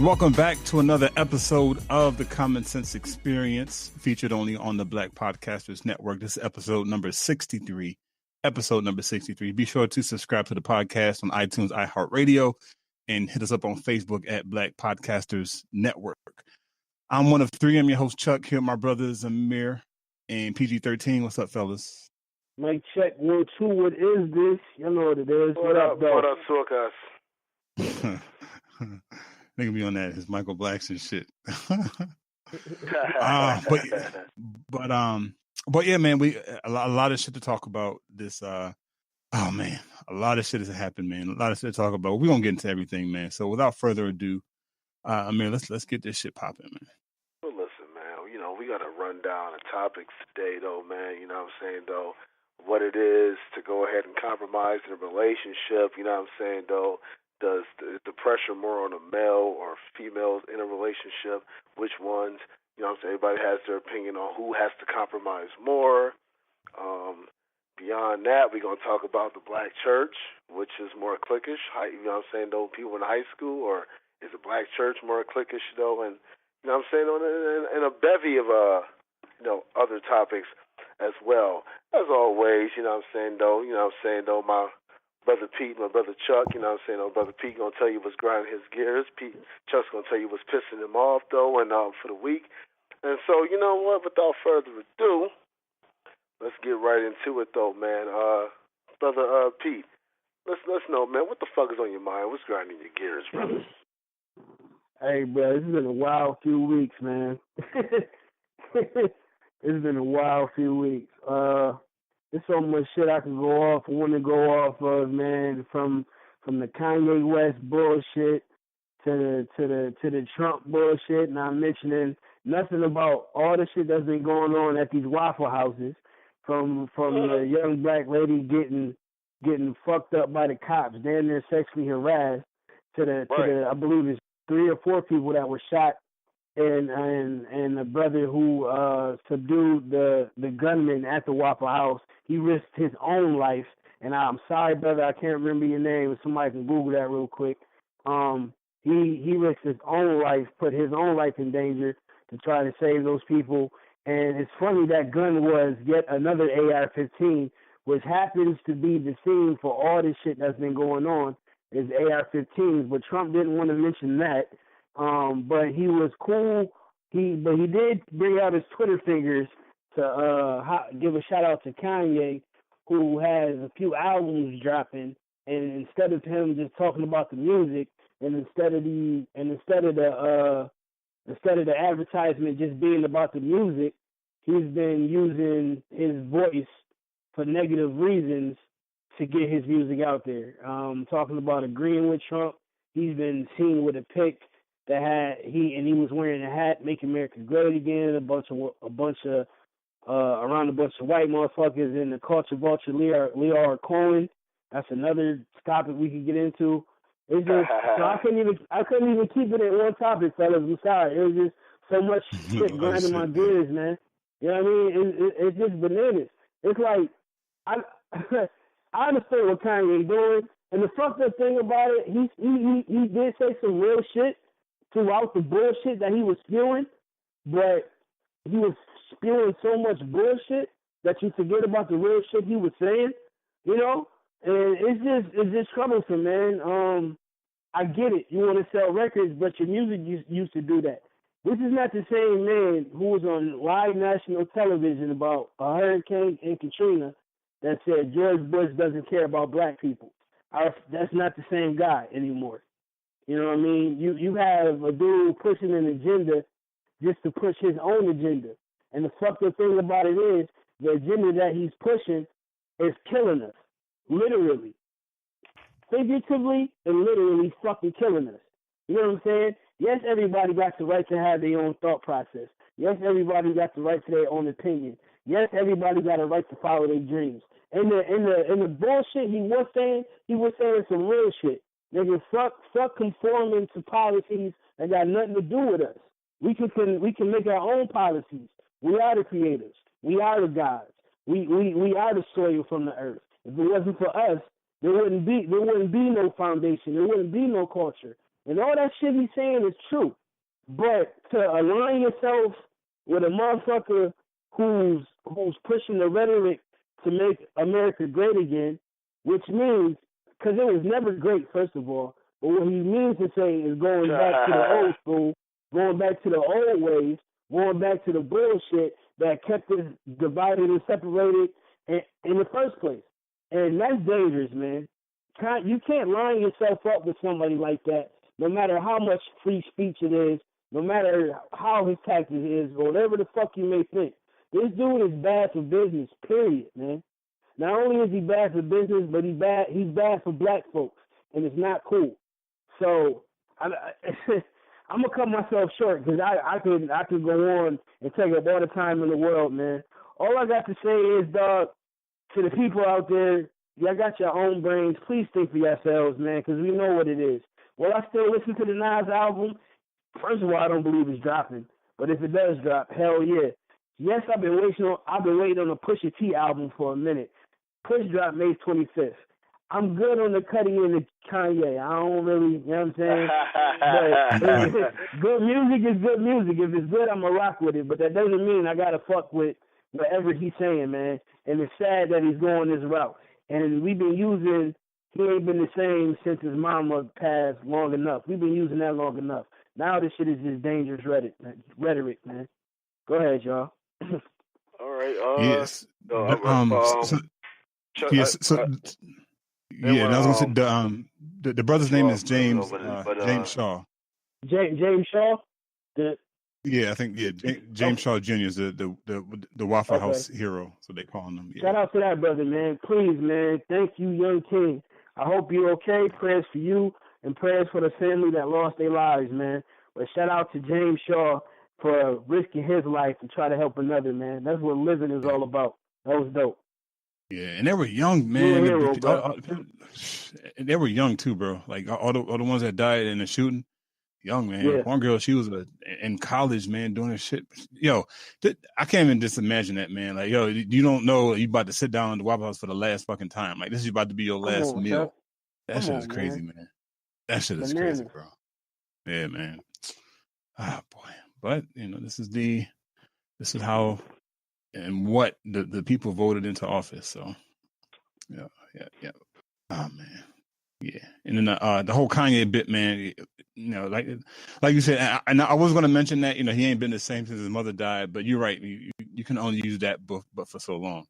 welcome back to another episode of the Common Sense Experience, featured only on the Black Podcasters Network. This is episode number 63. Be sure to subscribe to the podcast on iTunes, iHeartRadio, and hit us up on Facebook at Black Podcasters Network. I'm one of three. I'm your host, Chuck, here with my brothers Amir and PG-13. What's up, fellas? Mike check 1, 2. What is this? You know what it is. What up, Suckas? Nigga be on that his Michael Blackson shit. But yeah, man, we a lot of shit to talk about. This a lot of shit has happened, man. A lot of shit to talk about. We're gonna get into everything, man. So without further ado, Amir, let's get this shit popping, man. Well, listen, man. You know, we gotta run down the topics today, though, man. You know what I'm saying, though. What it is to go ahead and compromise in a relationship. You know what I'm saying, though. Does the pressure more on a male or females in a relationship? Which ones? You know what I'm saying? Everybody has their opinion on who has to compromise more. Beyond that, we're going to talk about the black church, which is more cliquish. You know what I'm saying, though, people in high school, or is the black church more cliquish, though? And, you know what I'm saying, and a bevy of, other topics as well. As always, you know what I'm saying, though, my brother Pete, my brother Chuck, you know what I'm saying, brother Pete going to tell you what's grinding his gears. Chuck's going to tell you what's pissing him off, though, and for the week. And so, you know what, without further ado, let's get right into it, though, man. Brother Pete, let's know, man, what the fuck is on your mind? What's grinding your gears, brother? Hey, bro, it's been a wild few weeks, man. It's been a wild few weeks. There's so much shit I can want to go off of, man, from the Kanye West bullshit to the Trump bullshit, not mentioning nothing about all the shit that's been going on at these Waffle Houses, from the young black lady getting fucked up by the cops, damn near sexually harassed, to the I believe it's 3 or 4 people that were shot, and the brother who subdued the gunman at the Waffle House. He risked his own life, and I'm sorry, brother, I can't remember your name. If somebody can Google that real quick. He risked his own life, put his own life in danger to try to save those people. And it's funny that gun was yet another AR-15, which happens to be the scene for all this shit that's been going on, is AR-15s. But Trump didn't want to mention that. But he was cool. But he did bring out his Twitter fingers to give a shout out to Kanye, who has a few albums dropping, and instead of him just talking about the music, and instead of the advertisement just being about the music, he's been using his voice for negative reasons to get his music out there. Talking about agreeing with Trump, he's been seen with a pic that had he was wearing a hat, "Make America Great Again," a bunch of around a bunch of white motherfuckers in the culture vulture, Lear Cohen. That's another topic we could get into. It's just so I couldn't even keep it at one topic, fellas. I'm sorry. It was just so much shit grinding my gears, man. You know what I mean? It's just bananas. It's like I understand what Kanye doing, and the fucked up thing about it, he did say some real shit throughout the bullshit that he was spewing, but he was spewing so much bullshit that you forget about the real shit he was saying, you know? And it's just troublesome, man. I get it. You want to sell records, but your music used to do that. This is not the same man who was on live national television about a hurricane and Katrina that said George Bush doesn't care about black people. That's not the same guy anymore. You know what I mean? You have a dude pushing an agenda just to push his own agenda. And the fucked up thing about it is the agenda that he's pushing is killing us. Literally. Figuratively and literally fucking killing us. You know what I'm saying? Yes, everybody got the right to have their own thought process. Yes, everybody got the right to their own opinion. Yes, everybody got a right to follow their dreams. In the bullshit he was saying some real shit. Nigga, fuck conforming to policies that got nothing to do with us. We can make our own policies. We are the creators. We are the gods. We are the soil from the earth. If it wasn't for us, there wouldn't be no foundation. There wouldn't be no culture. And all that shit he's saying is true. But to align yourself with a motherfucker who's pushing the rhetoric to make America great again, which means, because it was never great, first of all, but what he means to say is going back to the old school, going back to the old ways, going back to the bullshit that kept us divided and separated in the first place. And that's dangerous, man. You can't line yourself up with somebody like that, no matter how much free speech it is, no matter how his tactics is, or whatever the fuck you may think. This dude is bad for business, period, man. Not only is he bad for business, but he's bad for black folks, and it's not cool. So I'm gonna cut myself short because I could go on and take up all the time in the world, man. All I got to say is, dog, to the people out there, y'all got your own brains. Please think for yourselves, man, because we know what it is. Will I still listen to the Nas album? First of all, I don't believe it's dropping, but if it does drop, hell yeah. Yes, I've been waiting on a Pusha T album for a minute. Push drop May 25th. I'm good on the cutting in the Kanye. I don't really, you know what I'm saying? But good music is good music. If it's good, I'm going to rock with it. But that doesn't mean I got to fuck with whatever he's saying, man. And it's sad that he's going this route. And he ain't been the same since his mama passed long enough. We've been using that long enough. Now this shit is just dangerous rhetoric, man. Go ahead, y'all. All right. Yes. And I was gonna say the brother's name is James James Shaw. James Shaw. I think James Shaw Jr. is the Waffle House hero, so they call him. Yeah. Shout out to that brother, man. Please, man. Thank you, Young King. I hope you're okay. Prayers for you and prayers for the family that lost their lives, man. But shout out to James Shaw for risking his life to try to help another, man. That's what living is all about. That was dope. Yeah, and they were young, man. Hero, they were young too, bro. Like all the ones that died in the shooting, young, man. Yeah. One girl, she was in college, man, doing her shit. Yo, I can't even just imagine that, man. Like, yo, you don't know you about to sit down in the Waffle House for the last fucking time. Like, this is about to be your last meal. That shit is crazy, man. That shit is crazy, bro. Yeah, man. Ah, boy. But this is how and what the people voted into office. So, yeah. Oh man, yeah. And then the whole Kanye bit, man. Like you said, and I was going to mention that he ain't been the same since his mother died. But you're right. You can only use that but for so long.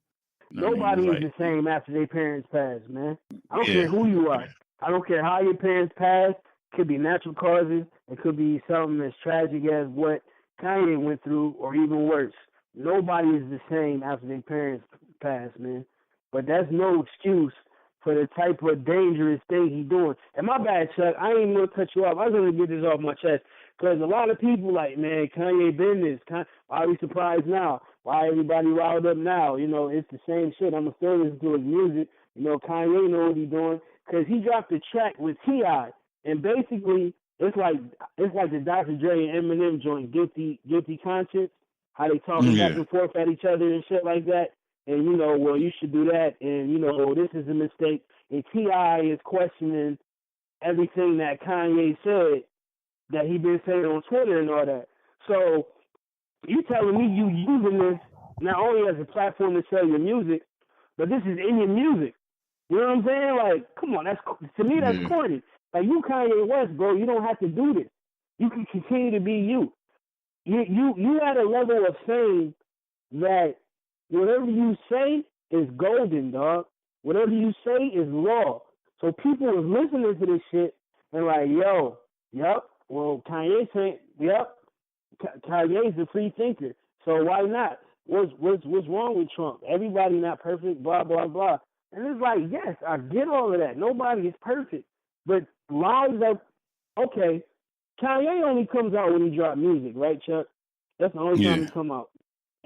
Nobody is the same after their parents pass, man. I don't care who you are. I don't care how your parents passed. It could be natural causes. It could be something as tragic as what Kanye went through, or even worse. Nobody is the same after their parents pass, man. But that's no excuse for the type of dangerous thing he's doing. And my bad, Chuck, I ain't even going to cut you off. I was going to get this off my chest. Because a lot of people like, man, Kanye business. Why are we surprised now? Why everybody riled up now? It's the same shit. I'm still listening to his music. Kanye know what he's doing. Because he dropped a track with T.I. And basically, it's like the Dr. Dre and Eminem joint, Guilty Conscience. How they talking back and forth at each other and shit like that. And, well, you should do that. And, this is a mistake. And T.I. is questioning everything that Kanye said that he been saying on Twitter and all that. So you telling me you using this not only as a platform to sell your music, but this is in your music. You know what I'm saying? Like, come on, to me that's corny. Like, you Kanye West, bro, you don't have to do this. You can continue to be you. You at a level of fame that whatever you say is golden, dog. Whatever you say is law. So people was listening to this shit and like, yo, well, Kanye saying, Kanye's a free thinker. So why not? What's wrong with Trump? Everybody not perfect, blah, blah, blah. And it's like, yes, I get all of that. Nobody is perfect. But lives are, okay, Kanye only comes out when he drops music, right, Chuck? That's the only time he come out.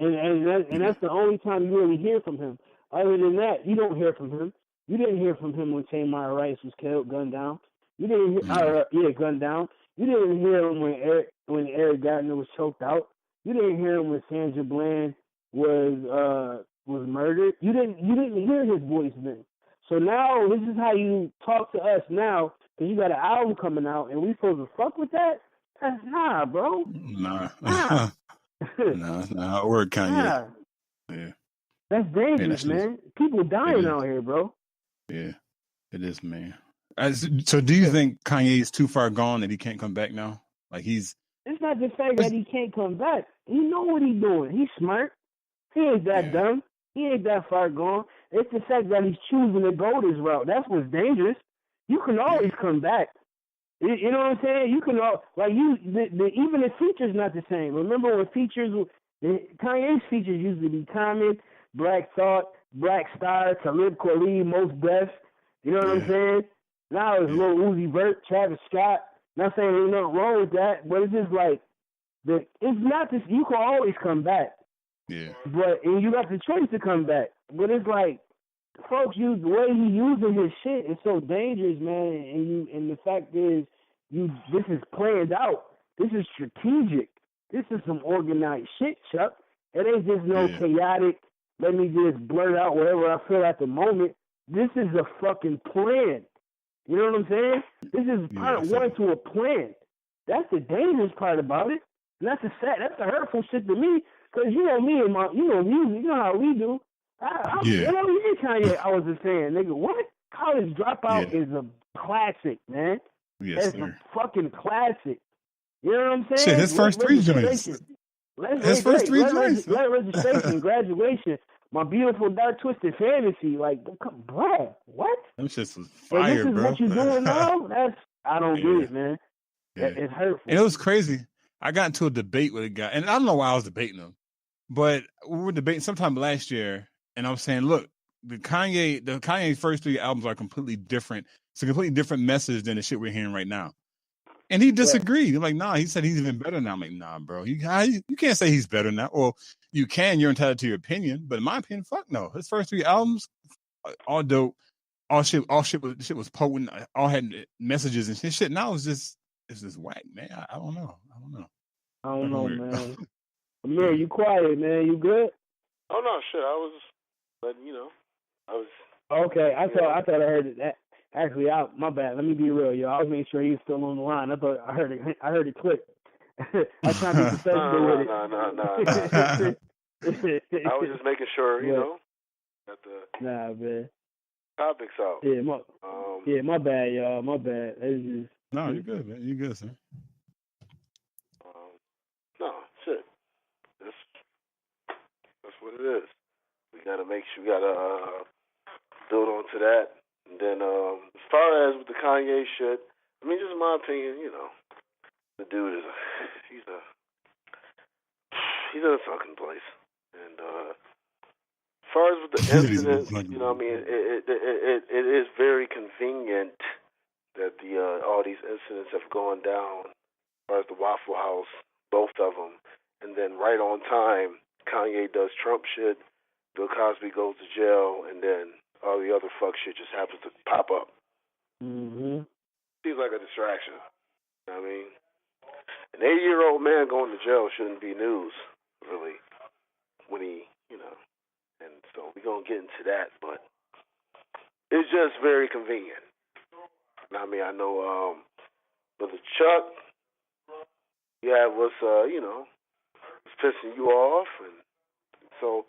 And that's the only time you really hear from him. Other than that, you don't hear from him. You didn't hear from him when Tamir Rice was killed, gunned down. You didn't hear, gunned down. You didn't hear him when Eric Gardner was choked out. You didn't hear him when Sandra Bland was murdered. You didn't hear his voice then. So now this is how you talk to us now because you got an album coming out, and we supposed to fuck with that? That's nah, bro. Nah. Nah. Nah, it's not how it work, Kanye. Nah. Yeah. That's dangerous, man. People dying out here, bro. Yeah, it is, man. So do you think Kanye is too far gone that he can't come back now? Like It's not the fact that he can't come back. He know what he's doing. He's smart. He ain't that dumb. He ain't that far gone. It's the fact that he's choosing to go this route. That's what's dangerous. You can always come back. You know what I'm saying? You can even the features not the same. Remember when Kanye's features used to be Common, Black Thought, Black Star, Talib Kweli, Most Blessed. You know what I'm saying? Now it's Lil Uzi Vert, Travis Scott. Not saying there's nothing wrong with that, but it's just like it's not this. You can always come back. Yeah. And you got the choice to come back. But it's like, folks, the way he using his shit is so dangerous, man. And the fact is, this is planned out. This is strategic. This is some organized shit, Chuck. It ain't just no chaotic, let me just blurt out whatever I feel at the moment. This is a fucking plan. You know what I'm saying? This is part one to a plan. That's the dangerous part about it. And that's the hurtful shit to me. Because you know me and music, you know how we do. You know, you Kanye, I was just saying, nigga, what? College Dropout is a classic, man. Yes, it's a fucking classic. You know what I'm saying? Shit, his first three joints. His first three joints. Registration, Graduation, My Beautiful Dark Twisted Fantasy. Like, bro, what? Them shits was fire, this is bro. what you doing now? I don't get it, man. It's hurtful. And it was crazy. I got into a debate with a guy, and I don't know why I was debating him, but we were debating sometime last year, and I was saying, look, the Kanye's first three albums are completely different. It's a completely different message than the shit we're hearing right now. And he disagreed. He's like, nah, he said he's even better now. I'm like, nah, bro. You can't say he's better now. Or you can, you're entitled to your opinion. But in my opinion, fuck no. His first three albums, all dope. All shit was potent. All had messages and shit. Now it's just whack, man. I don't know. I don't know, man. Amir, you quiet, man. You good? Oh no, shit. I was letting you know. I was okay. I thought I heard it. Actually, my bad. Let me be real, yo. I was making sure he was still on the line. I thought I heard it click. I tried to be professional with it. No. I was just making sure, you know, that the man. topics out. Yeah, my bad, y'all. My bad. No, you're good, man. You're good, sir. No, shit. That's what it is. We gotta make sure we gotta build onto that. And then as far as with the Kanye shit, I mean, just in my opinion, you know, the dude he's in a fucking place. And as far as with the incident, you know, I mean, it is very convenient that all these incidents have gone down. As far as the Waffle House, both of them, and then right on time, Kanye does Trump shit, Bill Cosby goes to jail, and then all the other fuck shit just happens to pop up. Mm-hmm. Seems like a distraction. You know what I mean? An 80-year-old man going to jail shouldn't be news, really, when he, you know. And so we're going to get into that, but it's just very convenient. I mean, I know, Brother Chuck, you have what's, you know, what's pissing you off, and so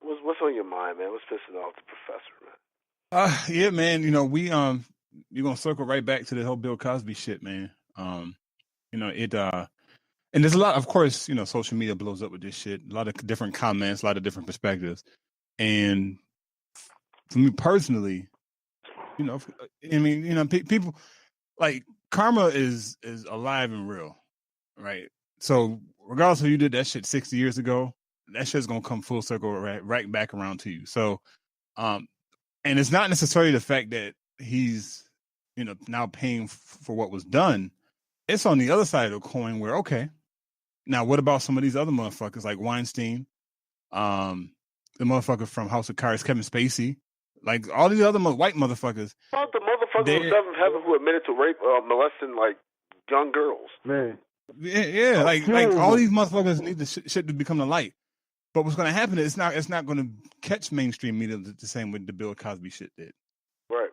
what's on your mind, man? What's pissing off the professor, man? Yeah, man. You know, you're gonna circle right back to the whole Bill Cosby shit, man. You know, and there's a lot, of course, you know, social media blows up with this shit. A lot of different comments, a lot of different perspectives, and for me personally, you know, I mean, you know, people like karma is alive and real, right? So regardless of you did that shit 60 years ago, that shit's gonna come full circle right back around to you. So, and it's not necessarily the fact that he's, you know, now paying for what was done. It's on the other side of the coin where, okay, now what about some of these other motherfuckers like Weinstein, the motherfucker from House of Cards, Kevin Spacey, like all these other white motherfuckers. About the motherfuckers from Seventh Heaven who admitted to rape, molesting like young girls. Man. Yeah, like all these motherfuckers need the shit to become the light. But what's going to happen is it's not going to catch mainstream media the same way the Bill Cosby shit did. Right.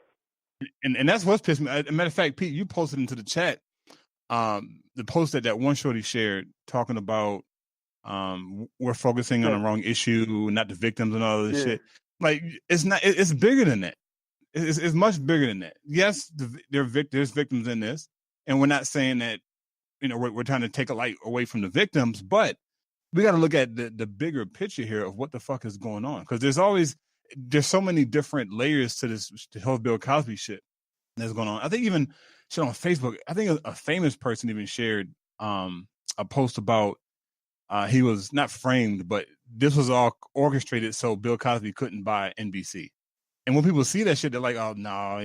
And that's what's pissed me. As a matter of fact, Pete, you posted into the chat the post that one shorty shared talking about we're focusing on the wrong issue, not the victims and all this shit. Like it's not. It's bigger than that. It's much bigger than that. Yes, there's victims in this, and we're not saying that we're trying to take a light away from the victims, but we got to look at the bigger picture here of what the fuck is going on, because there's so many different layers to this whole Bill Cosby shit that's going on. I think even shit on Facebook. I think a famous person even shared a post about he was not framed, but this was all orchestrated so Bill Cosby couldn't buy NBC. And when people see that shit, they're like, "Oh no,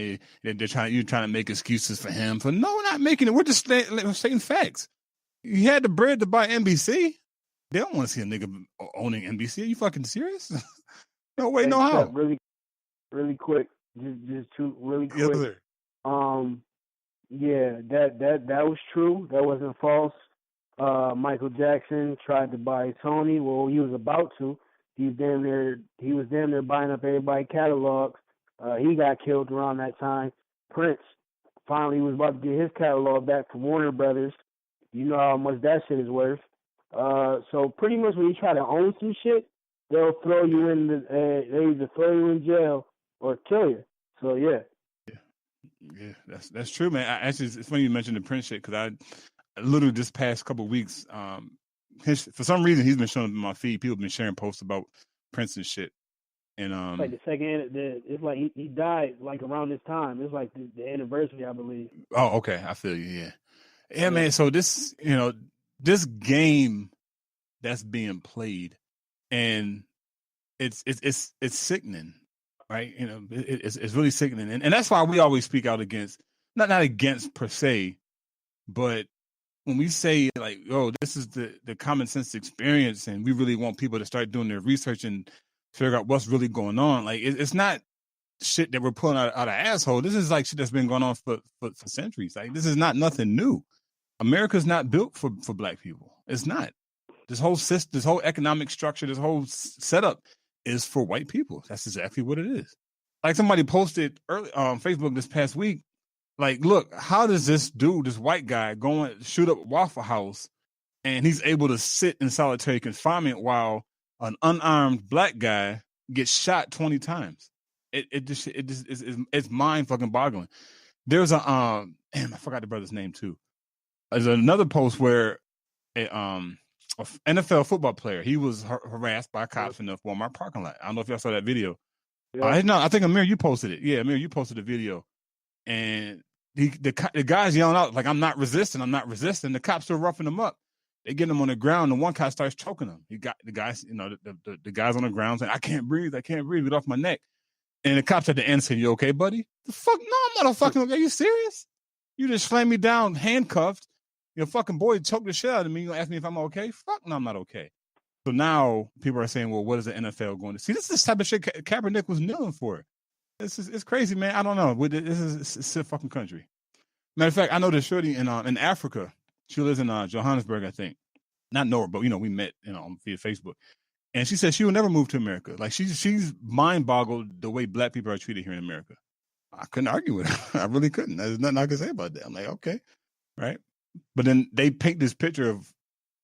you're trying to make excuses for him." So no, we're not making it. We're just stating facts. He had the bread to buy NBC. They don't want to see a nigga owning NBC. Are you fucking serious? No way, no how. Really, really quick, just really quick. Yes, sir. Yeah, that was true. That wasn't false. Michael Jackson tried to buy Sony. Well, he was about to. He was damn near buying up everybody's catalogs. He got killed around that time. Prince finally was about to get his catalog back from Warner Brothers. You know how much that shit is worth. So pretty much when you try to own some shit, they'll throw you in they either throw you in jail or kill you. So yeah. Yeah, that's true, man. Actually, it's funny you mentioned the Prince shit, because I literally this past couple of weeks, for some reason he's been showing up in my feed. People have been sharing posts about Prince and shit. And like the second, it's like he died like around this time. It's like the anniversary, I believe. Oh, okay, I feel you. Yeah, man. So this, this game that's being played, and it's sickening, right? It's really sickening, and that's why we always speak out against, not against per se, but when we say like, "Oh, this is the common sense experience," and we really want people to start doing their research and figure out what's really going on, like it's not shit that we're pulling out of asshole. This is like shit that's been going on for centuries. Like this is not nothing new. America's not built for black people. It's not. This whole system, this whole economic structure, this whole setup is for white people. That's exactly what it is. Like somebody posted early on Facebook this past week, like, look, how does this white guy, go and shoot up Waffle House, and he's able to sit in solitary confinement while an unarmed black guy gets shot 20 times? It's mind fucking boggling. There's I forgot the brother's name too. There's another post where an NFL football player, he was harassed by cops in the Walmart parking lot. I don't know if y'all saw that video. Yeah. No, I think Amir, you posted it. Yeah, Amir, you posted the video, and the guy's yelling out like, "I'm not resisting. The cops are roughing him up. They get him on the ground, and one guy starts choking him. He got the guys, the guys on the ground saying, "I can't breathe, get off my neck." And the cops at the end saying, "You okay, buddy?" The fuck? No, I'm not fucking okay. Are you serious? You just slammed me down, handcuffed. Your fucking boy choked the shit out of me. You gonna ask me if I'm okay? Fuck no, I'm not okay. So now people are saying, well, what is the NFL going to see? This is the type of shit Kaepernick was kneeling for. It's crazy, man. I don't know. It's a fucking country. Matter of fact, I know this shorty in Africa. She lives in Johannesburg, I think. Not know her, but we met via Facebook. And she said she will never move to America. Like she's mind boggled the way black people are treated here in America. I couldn't argue with her. I really couldn't. There's nothing I could say about that. I'm like, okay, right. But then they paint this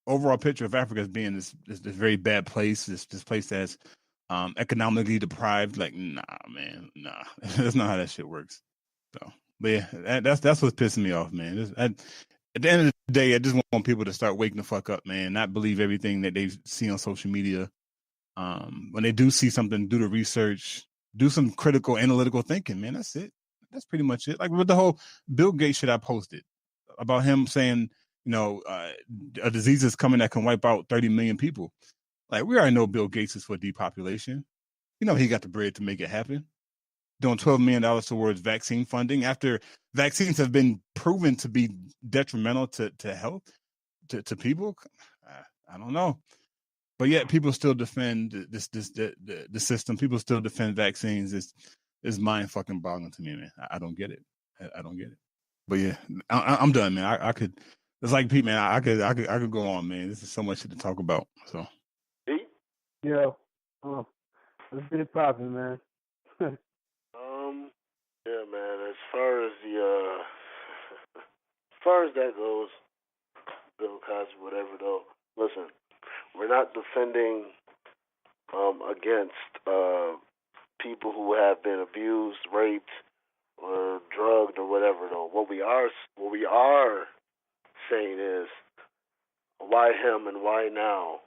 overall picture of Africa as being this very bad place, this place that's economically deprived. Like, nah, man, nah. That's not how that shit works. So, but yeah, that's what's pissing me off, man. At the end of the day, I just want people to start waking the fuck up, man. Not believe everything that they see on social media. When they do see something, do the research, do some critical, analytical thinking, man. That's it. That's pretty much it. Like with the whole Bill Gates shit I posted about him saying, a disease is coming that can wipe out 30 million people. Like, we already know Bill Gates is for depopulation. He got the bread to make it happen. Doing $12 million towards vaccine funding after vaccines have been proven to be detrimental to health, to people. I don't know. But yet people still defend the system. People still defend vaccines. It's mind fucking boggling to me, man. I don't get it. I don't get it. But yeah, I'm done, man. I could. It's like Pete, man. I could go on, man. This is so much shit to talk about. So. Yeah. Let's get it popping, man. Yeah, man. It's far as that goes, Bill Cosby, whatever, though, listen, we're not defending against people who have been abused, raped, or drugged, or whatever, though. What we are saying is, why him and why now,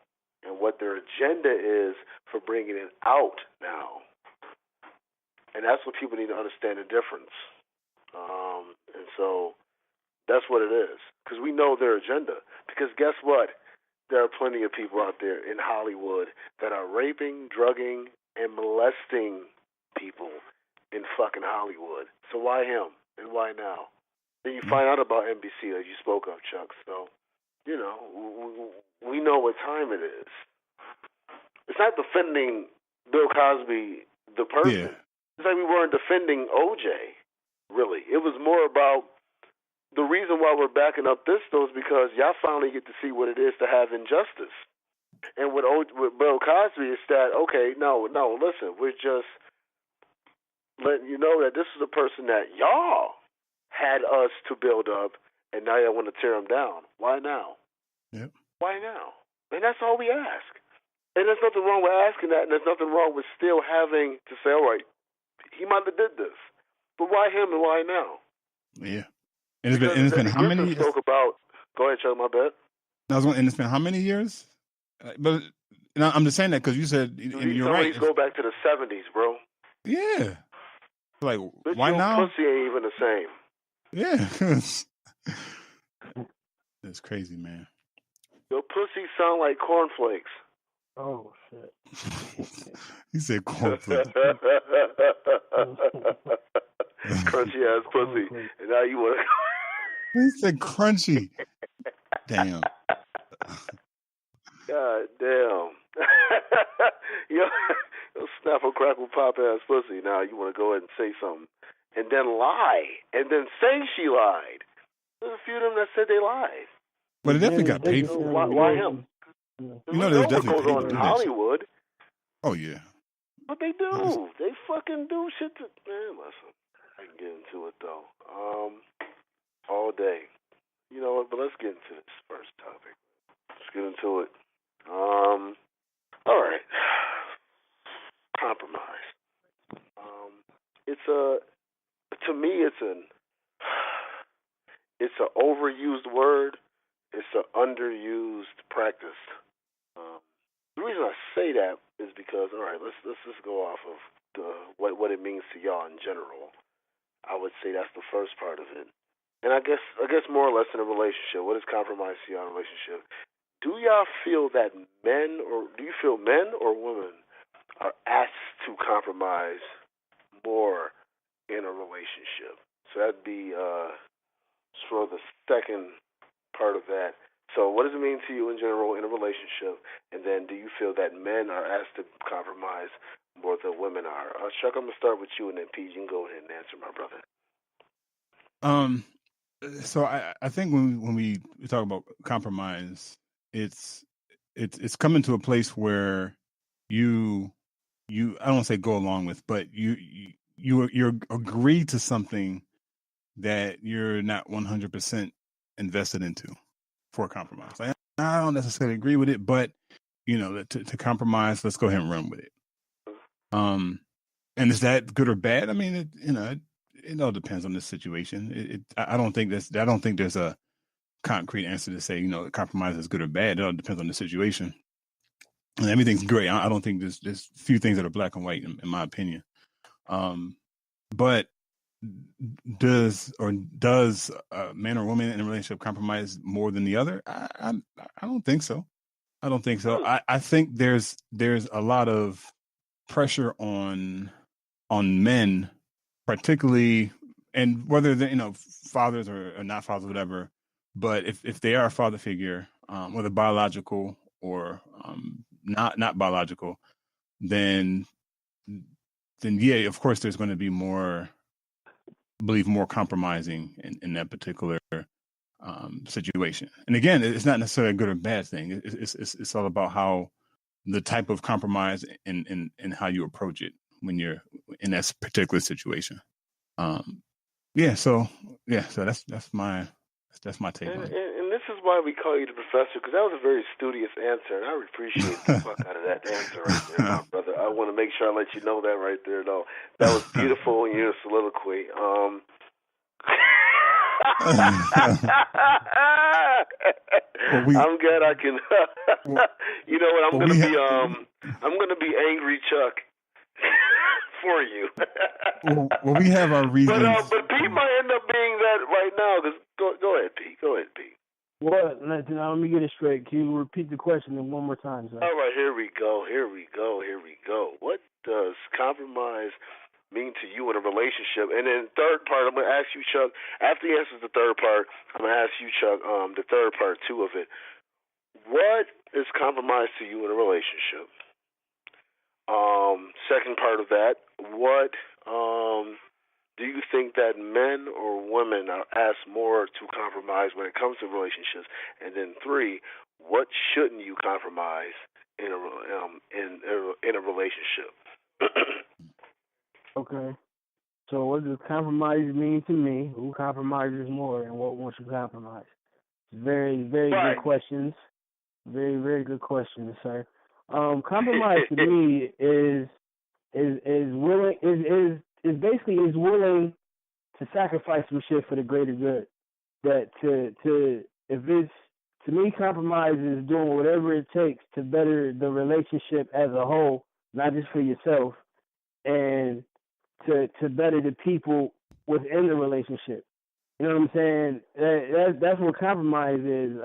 and what their agenda is for bringing it out now. And that's what people need to understand the difference. And so that's what it is. Because we know their agenda. Because guess what? There are plenty of people out there in Hollywood that are raping, drugging, and molesting people in fucking Hollywood. So why him? And why now? Then you find out about NBC that you spoke of, Chuck. So, you know, we know what time it is. It's not defending Bill Cosby, the person. Yeah. It's like we weren't defending OJ, really. It was more about the reason why we're backing up this, though, is because y'all finally get to see what it is to have injustice. And with Bill Cosby, it's that, okay, no, listen, we're just letting you know that this is a person that y'all had us to build up, and now y'all want to tear him down. Why now? Yep. Why now? And that's all we ask. And there's nothing wrong with asking that, and there's nothing wrong with still having to say, all right, he might have did this, but why him and why now? Yeah. And it's been how many years? Spoke about, go ahead, Chuck, my bad. And it's been how many years? But I'm just saying that because you said, and you're right. Go back to the 70s, bro. Yeah. Like, Bitch, why your now? Pussy ain't even the same. Yeah. That's crazy, man. Your pussy sound like cornflakes. Oh, shit. He said cornflakes. Crunchy ass pussy. And now you want to. He said crunchy. Damn. God damn. Yo, snap a crackle pop ass pussy. Now you want to go ahead and say something. And then lie. And then say she lied. There's a few of them that said they lied. But it definitely got paid for. Why him? You know, there's definitely what goes on in Hollywood. Oh, yeah. What they do? They fucking do shit to... Man, listen. I can get into it, though. All day. You know what? But let's get into this first topic. Let's get into it. All right. Compromise. To me, it's an overused word. It's an underused practice. The reason I say that is because, all right, let's just go off of what it means to y'all in general. I would say that's the first part of it. And I guess more or less in a relationship, what is compromise to y'all in a relationship? Do y'all feel that men or women are asked to compromise more in a relationship? So that'd be sort of the second part of that. So what does it mean to you in general in a relationship? And then do you feel that men are asked to compromise more than women are? Chuck, I'm going to start with you, and then Pete, you can go ahead and answer, my brother. So I think when we talk about compromise, it's coming to a place where you I don't say go along with, but you're agree to something that you're not 100% invested into for a compromise. I don't necessarily agree with it, but you know, to compromise, let's go ahead and run with it. And is that good or bad? I mean, it all depends on the situation. I don't think there's a concrete answer to say, compromise is good or bad. It all depends on the situation. And everything's great. I don't think there's few things that are black and white in my opinion. But does a man or woman in a relationship compromise more than the other? I don't think so. I don't think so. I think there's a lot of pressure on men, particularly, and whether they're fathers or not fathers, whatever. But if they are a father figure, whether biological or not biological, then yeah, of course, there's going to be more compromising in that particular situation. And again, it's not necessarily a good or bad thing. It's all about how the type of compromise and how you approach it when you're in that particular situation. So that's my That's my take on it. And this is why we call you the professor, because that was a very studious answer, and I appreciate the fuck out of that answer right there, my brother. I want to make sure I let you know that right there, though. That was beautiful in your soliloquy. I'm glad I can. You know what? I'm gonna be angry, Chuck, for you. well, we have our reasons. But Pete might end up being that right now. Cause go ahead, Pete. Go ahead, Pete. Well, now let me get it straight. Can you repeat the question one more time, sir? All right, here we go. What does compromise mean to you in a relationship? And then third part, I'm going to ask you, Chuck. After he answers the third part, I'm going to ask you, Chuck, the third part too of it. What is compromise to you in a relationship? Second part of that, what do you think that men or women are asked more to compromise when it comes to relationships? And then 3, what shouldn't you compromise in a relationship? Okay. So what does compromise mean to me? Who compromises more, and what wants you compromise? Very, very good questions. Very, very good questions, sir. Compromise to me is willing to sacrifice some shit for the greater good. To me, compromise is doing whatever it takes to better the relationship as a whole, not just for yourself, and to better the people within the relationship. You know what I'm saying? That's what compromise is.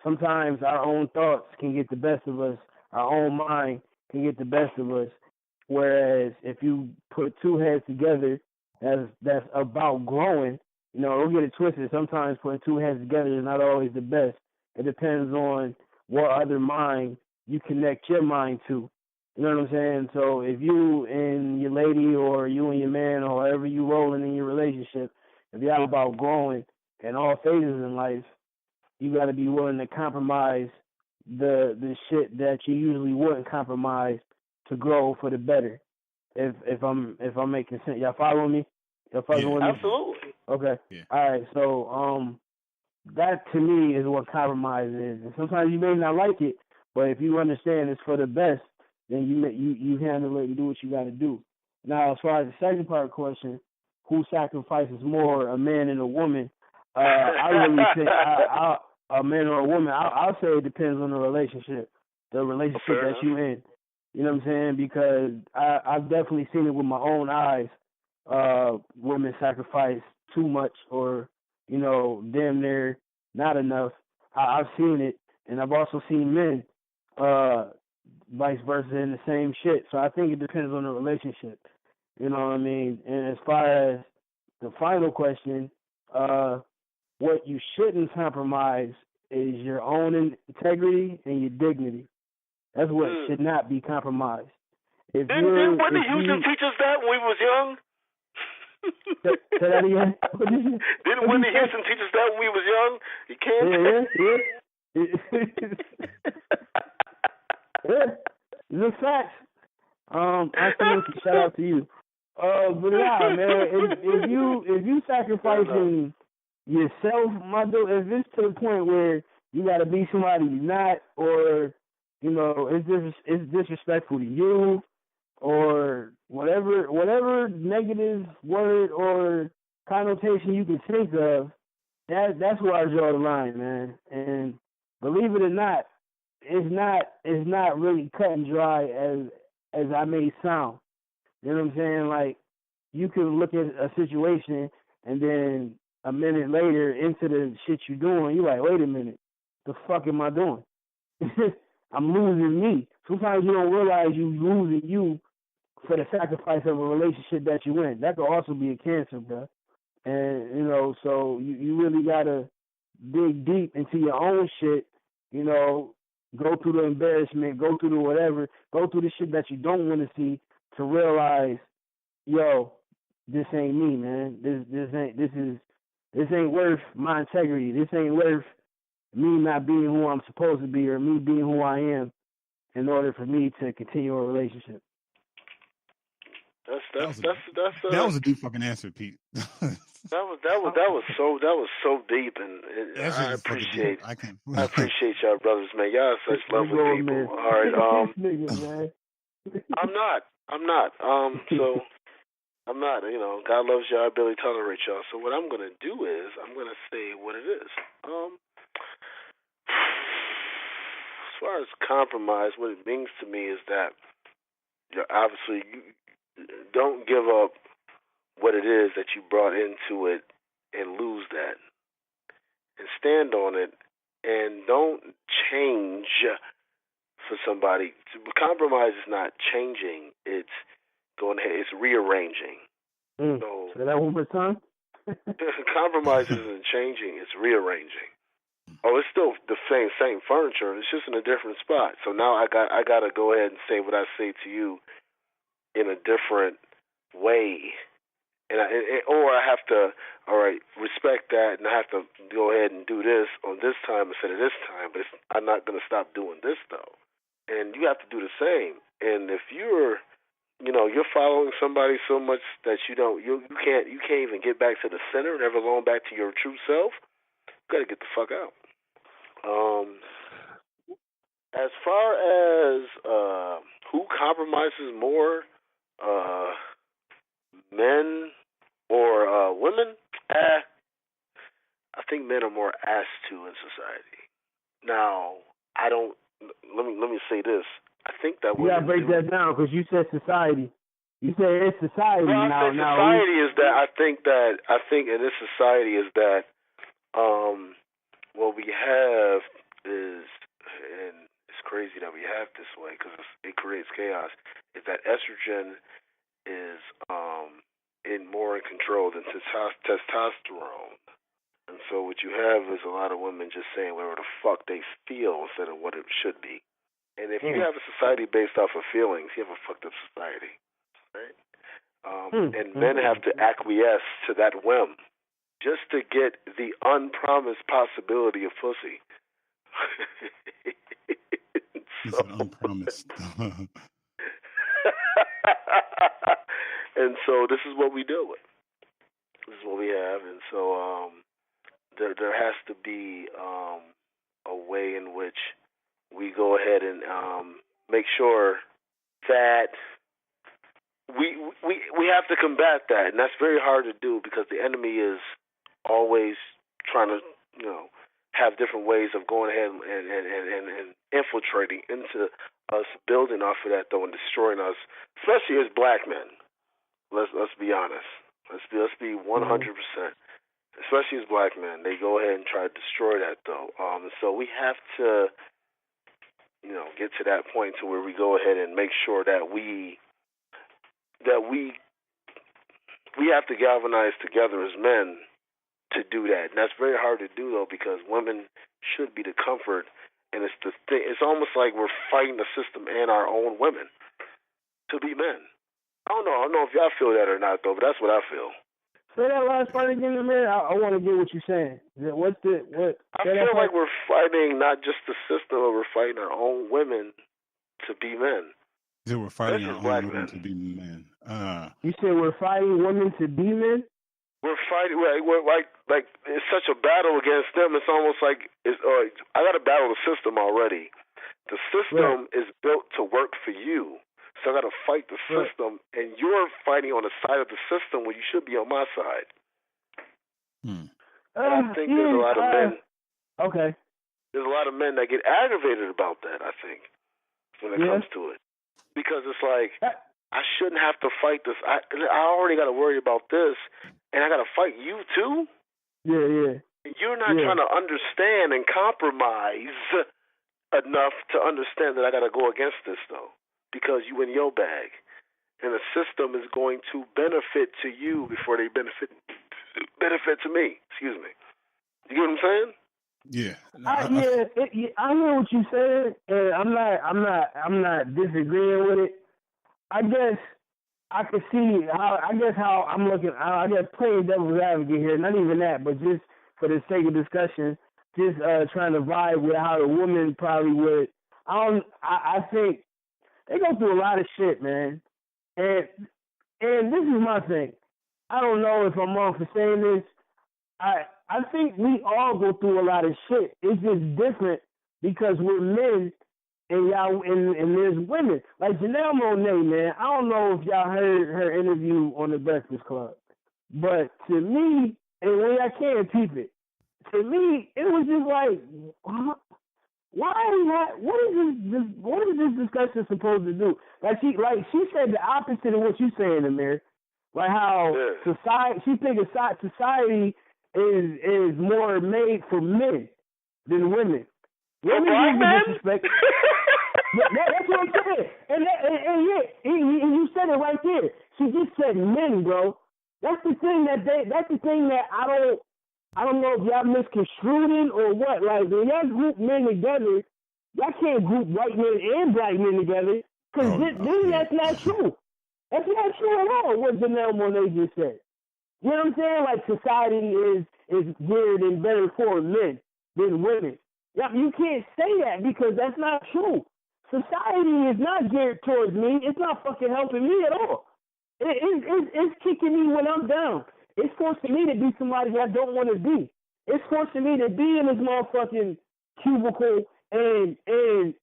Sometimes our own thoughts can get the best of us. Our own mind can get the best of us. Whereas if you put two heads together, that's about growing. You know, don't get it twisted. Sometimes putting two heads together is not always the best. It depends on what other mind you connect your mind to. You know what I'm saying? So if you and your lady, or you and your man, or however you rolling in your relationship, if you're about growing in all phases in life, you got to be willing to compromise the shit that you usually wouldn't compromise to grow for the better. If I'm making sense, y'all follow me? Y'all following me? Absolutely. Okay. Yeah. All right. So that to me is what compromise is. And sometimes you may not like it, but if you understand it's for the best, then you handle it and do what you got to do. Now, as far as the second part of the question, who sacrifices more, a man and a woman? I really think a man or a woman. I'll say it depends on the relationship that you in. You know what I'm saying? Because I've definitely seen it with my own eyes. Women sacrifice too much, or damn near not enough. I've seen it, and I've also seen men vice versa in the same shit. So I think it depends on the relationship. You know what I mean? And as far as the final question, what you shouldn't compromise is your own integrity and your dignity. That's what should not be compromised. Didn't Whitney Houston teach us that when we was young? Say that again? Didn't Whitney Houston teach us that when we was young? You can't. Yeah. It's a fact. Absolutely. Shout out to you. But yeah, man, if you sacrificing yourself, my dude, if it's to the point where you gotta be somebody you're not, or it's disrespectful to you, or whatever negative word or connotation you can think of, that's where I draw the line, man. And believe it or not, it's not really cut and dry as I may sound. You know what I'm saying? Like, you can look at a situation and then a minute later into the shit you're doing, you're like, wait a minute, the fuck am I doing? I'm losing me. Sometimes you don't realize you losing you for the sacrifice of a relationship that you in. That could also be a cancer, bro. And, so you really got to dig deep into your own shit, go through the embarrassment, go through the whatever, go through the shit that you don't want to see to realize, yo, this ain't me, man. This ain't worth my integrity. This ain't worth me not being who I'm supposed to be, or me being who I am, in order for me to continue a relationship. That was a deep fucking answer, Pete. That was so deep, and I appreciate y'all brothers, man. Y'all are such lovely people. Man. All right, nigga, man. I'm not. So I'm not. You know, God loves y'all. I barely tolerate y'all. So what I'm gonna do is I'm gonna say what it is. As far as compromise, what it means to me is that you don't give up what it is that you brought into it and lose that, and stand on it, and don't change for somebody. Compromise is not changing; it's going ahead. It's rearranging. So say that one more time. Compromise isn't changing; it's rearranging. Oh, it's still the same furniture. It's just in a different spot. So now I got to go ahead and say what I say to you in a different way. Or I have to, all right, respect that, and I have to go ahead and do this on this time instead of this time. But I'm not going to stop doing this though, and you have to do the same. And if you're following somebody so much that you can't even get back to the center, never alone back to your true self, you got to get the fuck out. As far as who compromises more, men or women, I think men are more asked to in society. Now, I don't. Let me say this. I think that you gotta break that down because you said society. You said it's society. Well, society is that I think in this society is that what we have is, and it's crazy that we have this way because it creates chaos. Is that estrogen is more in control than testosterone. And so what you have is a lot of women just saying whatever the fuck they feel instead of what it should be. And if you have a society based off of feelings, you have a fucked up society, right? And men have to acquiesce to that whim just to get the unpromised possibility of pussy. It's unpromised. And so this is what we deal with. This is what we have, and so there has to be a way in which we go ahead and make sure that we have to combat that, and that's very hard to do because the enemy is always trying to have different ways of going ahead and infiltrating into us, building off of that though, and destroying us, especially as black men. Let's be honest. Let's be 100%. Especially as black men, they go ahead and try to destroy that though. So we have to, get to that point to where we go ahead and make sure that we have to galvanize together as men to do that. And that's very hard to do though because women should be the comfort, and it's the thing. It's almost like we're fighting the system and our own women to be men. I don't know if y'all feel that or not though, but that's what I feel. Say that last part again, Amir. I want to get what you're saying. What? I feel like we're fighting not just the system, but we're fighting our own women to be men. So we're fighting our own women to be men. You said we're fighting women to be men? We're fighting. We're like it's such a battle against them. It's almost like I got to battle the system already. The system is built to work for you. So I got to fight the system, and you're fighting on the side of the system when you should be on my side. I think there's a lot of men. Okay. There's a lot of men that get aggravated about that, I think, when it comes to it. Because it's like, I shouldn't have to fight this. I already got to worry about this, and I got to fight you too? Yeah. And you're not trying to understand and compromise enough to understand that I got to go against this, though. Because you in your bag, and the system is going to benefit to you before they benefit to me. Excuse me. You get what I'm saying? Yeah. I know what you said, and I'm not disagreeing with it. I guess I can see how I'm looking. I guess playing devil's advocate here. Not even that, but just for the sake of discussion, just trying to vibe with how the woman probably would. I think. They go through a lot of shit, man. And this is my thing. I don't know if I'm wrong for saying this. I think we all go through a lot of shit. It's just different because we're men and y'all and there's women. Like Janelle Monáe, man. I don't know if y'all heard her interview on the Breakfast Club, but to me, and when I can't peep it, to me it was just like, what is this discussion supposed to do? Like she said the opposite of what you saying, Amir. Like how society, she thinks society is more made for men than women. Women use the disrespect. That's what I'm saying. And you said it right there. She just said men, bro. That's the thing that I don't know if y'all misconstrued it or what. Like when y'all group men together, y'all can't group white men and black men together because that's not true. That's not true at all. What Janelle Monáe just said. You know what I'm saying? Like society is geared and better for men than women. Yeah, you can't say that because that's not true. Society is not geared towards me. It's not fucking helping me at all. It's kicking me when I'm down. It's forcing me to be somebody I don't want to be. It's forcing me to be in this motherfucking cubicle and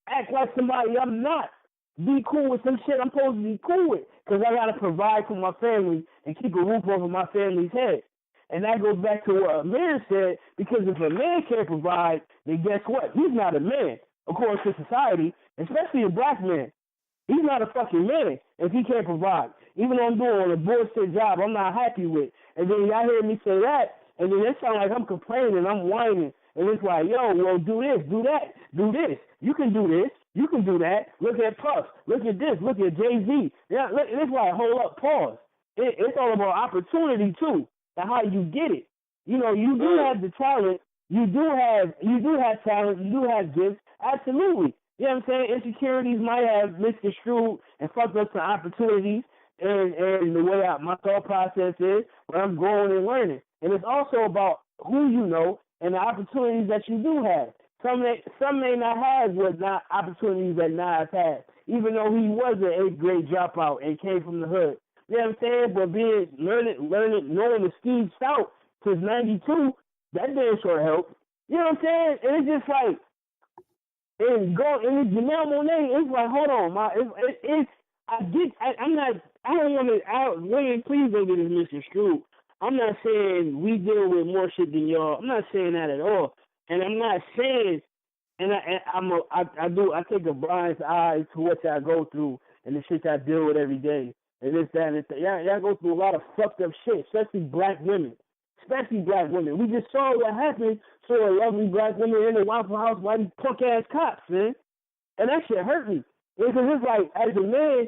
act like somebody I'm not. Be cool with some shit I'm supposed to be cool with because I got to provide for my family and keep a roof over my family's head. And that goes back to what Amir said, because if a man can't provide, then guess what? He's not a man, according to society, especially a black man. He's not a fucking man if he can't provide. Even though I'm doing a bullshit job I'm not happy with. And then y'all hear me say that, and then it sounds like I'm complaining, I'm whining. And it's like, yo, well, do this, do that, do this. You can do this. You can do that. Look at Puff. Look at this. Look at Jay-Z. Yeah, it's like, hold up, pause. It's all about opportunity, too, and how you get it. You know, you do have the talent. You do have talent. You do have gifts. Absolutely. You know what I'm saying? Insecurities might have misconstrued and fucked up some opportunities and the way my thought process is, but I'm growing and learning. And it's also about who you know and the opportunities that you do have. Some may not have opportunities that Nas had, even though he was an 8th grade dropout and came from the hood. You know what I'm saying? But knowing the Steve Stout since '92, that damn sure helped. You know what I'm saying? And it's just like, and Janelle Monáe, it's like, hold on, women, please don't get this misconstrued. I'm not saying we deal with more shit than y'all. I'm not saying that at all. And I'm not saying, and I take a blind eye to what y'all go through and the shit y'all deal with every day. And this, that, and this. Y'all go through a lot of fucked up shit, especially black women. We just saw what happened to a lovely black woman in the Waffle House by these punk-ass cops, man. And that shit hurt me. Because it's like, as a man,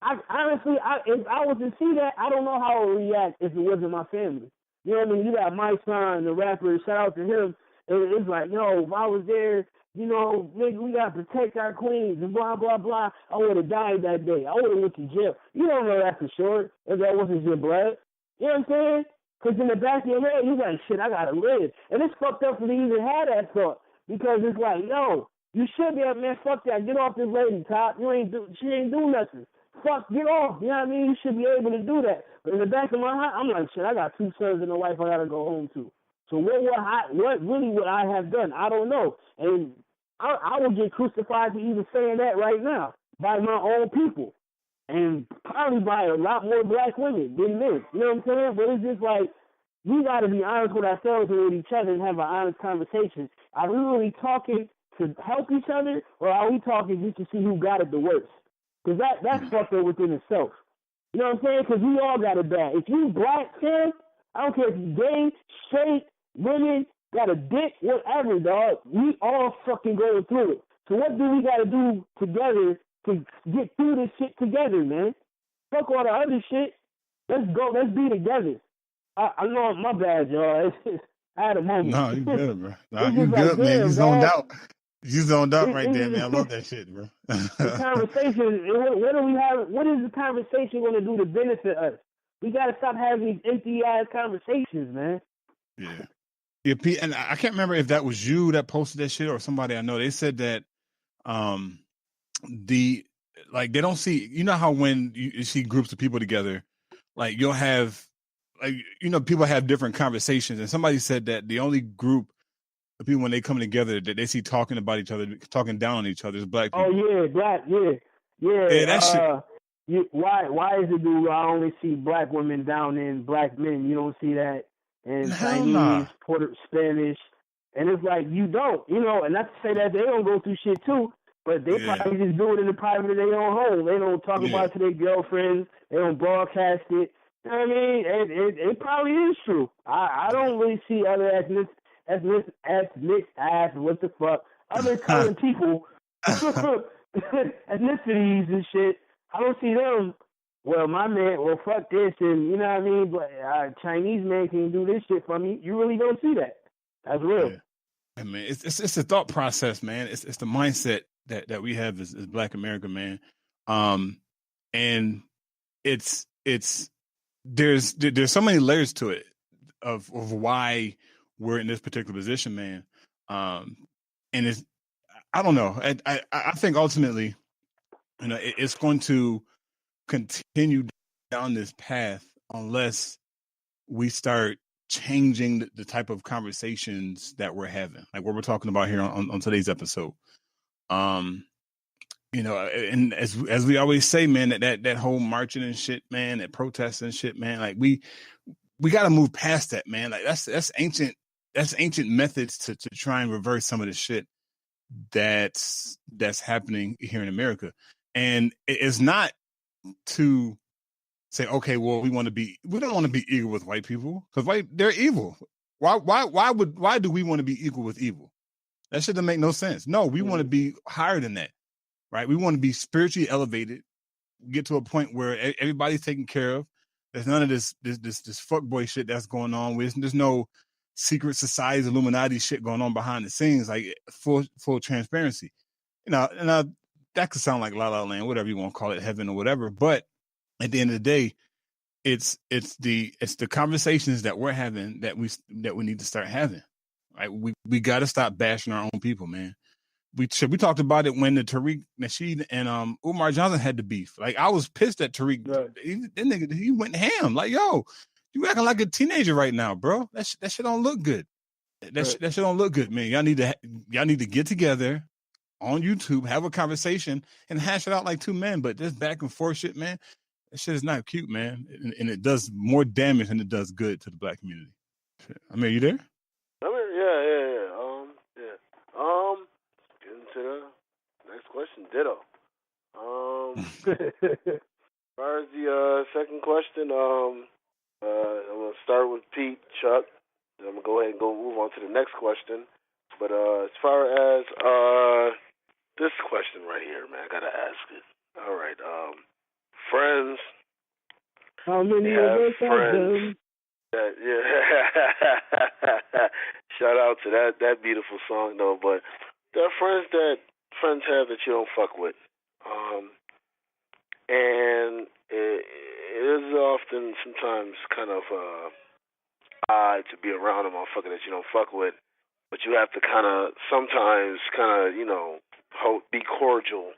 honestly, if I was to see that, I don't know how I would react if it wasn't my family. You know what I mean? You got my son, the rapper, shout out to him. And it's like, yo, if I was there, you know, nigga, we got to protect our queens and blah, blah, blah. I would have died that day. I would have went to jail. You don't know that for sure if that wasn't your blood. You know what I'm saying? Because in the back of your head, you like, shit, I got to live. And it's fucked up for you to even have that thought. Because it's like, yo, you should be up, man, fuck that. Get off this lady, Top. She ain't do nothing. Fuck, get off. You know what I mean? You should be able to do that. But in the back of my heart, I'm like, shit, I got 2 sons and a wife I got to go home to. So what really would I have done? I don't know. And I would get crucified for even saying that right now by my own people. And probably by a lot more black women than men. You know what I'm saying? But it's just like, we got to be honest with ourselves and with each other and have an honest conversation. Are we really talking to help each other, or are we talking just to see who got it the worst? Because that's fucked up within itself. You know what I'm saying? Because we all got it bad. If you black, Sam, I don't care if you gay, straight, women, got a dick, whatever, dog. We all fucking going through it. So what do we got to do together to get through this shit together, man? Fuck all the other shit. Let's go. Let's be together. I know, my bad, y'all. I had a moment. No, you good, bro. No, you good, like, man. You zoned out. You zoned out right there, man. I love that shit, bro. The conversation, what do we have? What is the conversation going to do to benefit us? We got to stop having these empty-ass conversations, man. Yeah. Yeah, and I can't remember if that was you that posted that shit or somebody I know. They said that they don't see, you know how when you see groups of people together, like you'll have like, you know, people have different conversations, and somebody said that the only group of people when they come together that they see talking about each other, talking down on each other is black people. Oh yeah, black, yeah. Yeah, that shit. Why is it, dude? I only see black women down in black men. You don't see that in Hell Chinese, nah. Spanish, and it's like you don't, you know. And not to say that they don't go through shit too, but they probably just do it in the private of their own home. They don't talk about it to their girlfriends. They don't broadcast it. You know what I mean? It probably is true. I don't really see other what the fuck, other colored people, ethnicities and shit. I don't see them. Well, my man, well, fuck this, and you know what I mean? But Chinese man can do this shit for me. You really don't see that. That's real. Yeah. I mean, it's a thought process, man. It's the mindset that we have as Black America, man. And it's there's so many layers to it of why we're in this particular position, man. And it's, I don't know. I think ultimately, you know, it's going to continue down this path unless we start changing the type of conversations that we're having, like what we're talking about here on today's episode. You know, and as we always say, man, that whole marching and shit, man, that protesting and shit, man, like we got to move past that, man. Like that's ancient methods to try and reverse some of the shit that's happening here in America. And it's not to say, okay, well, we don't want to be equal with white people because they're evil. Why do we want to be equal with evil? That shouldn't make no sense. No, we want to be higher than that, right? We want to be spiritually elevated, get to a point where everybody's taken care of. There's none of this fuckboy shit that's going on. There's no secret societies, Illuminati shit going on behind the scenes, like full transparency. You know, and that could sound like La La Land, whatever you want to call it, heaven or whatever. But at the end of the day, it's the conversations that we're having that we need to start having. Right? We got to stop bashing our own people, man. We talked about it when the Tariq Nasheed and Umar Johnson had the beef. Like, I was pissed at Tariq. Right. He went ham. Like, yo, you acting like a teenager right now, bro. That shit don't look good. That shit don't look good, man. Y'all need to get together on YouTube, have a conversation, and hash it out like two men. But this back and forth shit, man, that shit is not cute, man. And it does more damage than it does good to the Black community. Amir, you there? Amir, yeah. Getting to the next question, ditto. As far as the second question, I'm gonna start with Pete, Chuck. Then I'm gonna go ahead and move on to the next question. But as far as this question right here, man, I gotta ask it. All right, friends. How many of us friends? Shout out to that beautiful song, though. But there are friends have that you don't fuck with, and it is often sometimes kind of odd to be around a motherfucker that you don't fuck with, but you have to sometimes you know, be cordial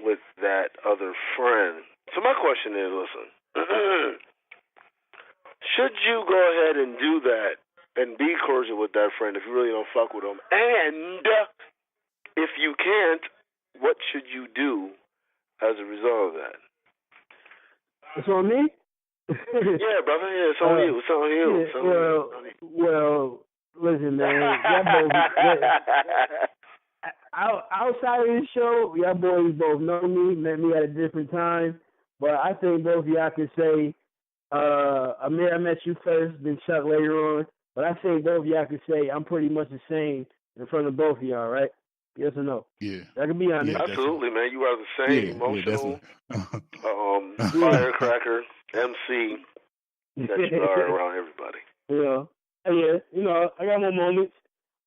with that other friend. So my question is, listen. Should you go ahead and do that and be cordial with that friend if you really don't fuck with them? And if you can't, what should you do as a result of that? It's on me? Yeah, brother. Yeah, it's on you. It's on you. Yeah, well, listen, man. Outside of this show, y'all boys both know me, met me at a different time. But I think both of y'all can say, Amir, I met you first, then Chuck later on. But I think both of y'all can say I'm pretty much the same in front of both of y'all, right? Yes or no? Yeah. I can be honest. Yeah, absolutely, man. You are the same emotional, firecracker MC that you are around everybody. Yeah. You know, I got my moments.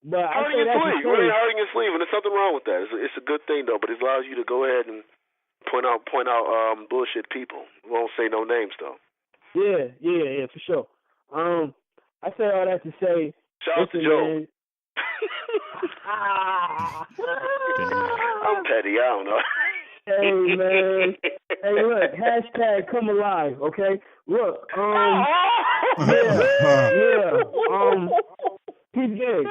But hurting your sleeve. Really hurting your sleeve, and there's nothing wrong with that. It's a good thing, though, but it allows you to go ahead and point out bullshit people. We won't say no names, though. Yeah, for sure. I say all that to say, shout out to Joe. I'm petty. I don't know. Hey man, Hey, look, hashtag come alive, okay? Look, Peace Gang.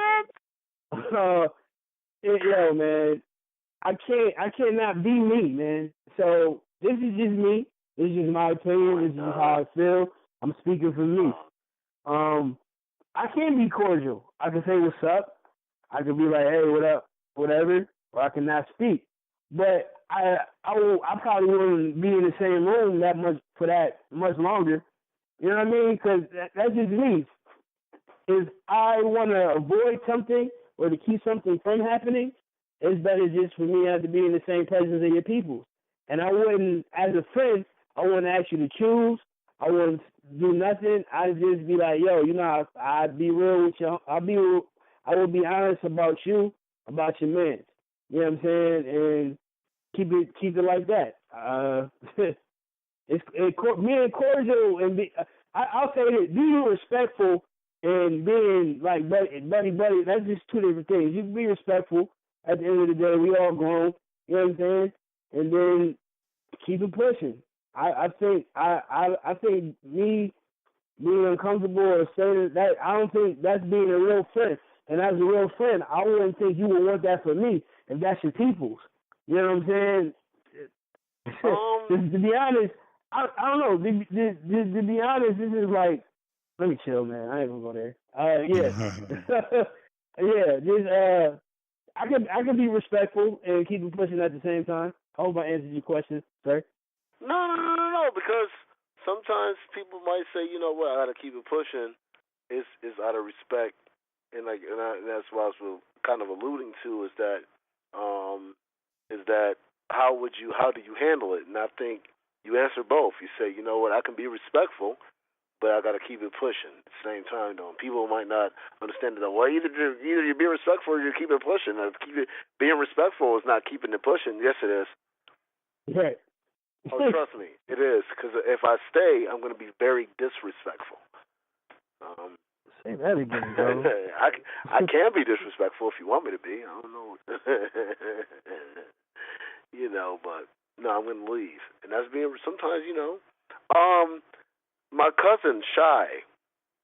Yo, man, I cannot be me, man. So this is just me. This is just my opinion. This is just how I feel. I'm speaking for me. I can be cordial. I can say what's up. I can be like, hey, what up, whatever, or I cannot speak. But I probably wouldn't be in the same room that much for that much longer. You know what I mean? Because that's just me. If I want to avoid something or to keep something from happening, it's better just for me to be in the same presence of your people. And I wouldn't, as a friend, I wouldn't ask you to choose. I wouldn't do nothing. I'd just be like, yo, I'd be real with you. I would be honest about you, about your man. You know what I'm saying? And keep it like that. Being cordial and I'll say this: being respectful and being like buddy. That's just two different things. You can be respectful. At the end of the day, we all grown. You know what I'm saying? And then keep it pushing. I think me being uncomfortable or saying that, I don't think that's being a real friend. And as a real friend, I wouldn't think you would want that for me if that's your people's. You know what I'm saying? To be honest, I don't know. To be honest, this is like, let me chill, man. I ain't gonna go there. I can be respectful and keep it pushing at the same time. I hope I answered your question, sir. No, because sometimes people might say, you know what, I gotta keep it pushing. It's out of respect, and that's what I was kind of alluding to is that how do you handle it? And I think you answer both. You say, you know what, I can be respectful, but I gotta keep it pushing at the same time. Though people might not understand that. Well, either you be respectful or you keep it pushing. Being respectful is not keeping it pushing. Yes, it is. Right. Oh, trust me, it is. Because if I stay, I'm going to be very disrespectful. Say that again, bro. I can be disrespectful if you want me to be. I don't know. But no, I'm going to leave. And that's being sometimes, my cousin, Shy,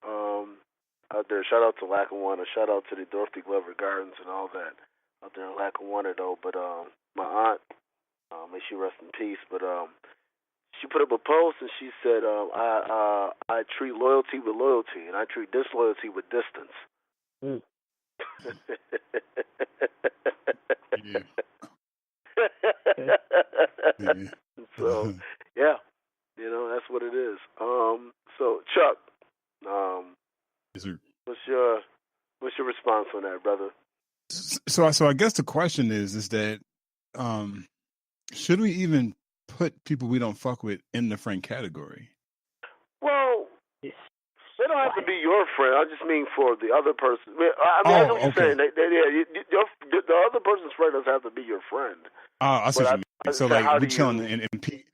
out there, shout out to Lackawanna, shout out to the Dorothy Glover Gardens and all that out there in Lackawanna, though. But my aunt, may she rest in peace, but she put up a post and she said, I treat loyalty with loyalty, and I treat disloyalty with distance. Mm. Yeah. So, yeah, that's what it is. So, Chuck, yes, sir. what's your response on that, brother? So I guess the question is that should we even put people we don't fuck with in the friend category? Well, they don't have to be your friend. I just mean for the other person. I know what you're saying. The other person's friend doesn't have to be your friend. I see what you mean. So like we chilling and Pete.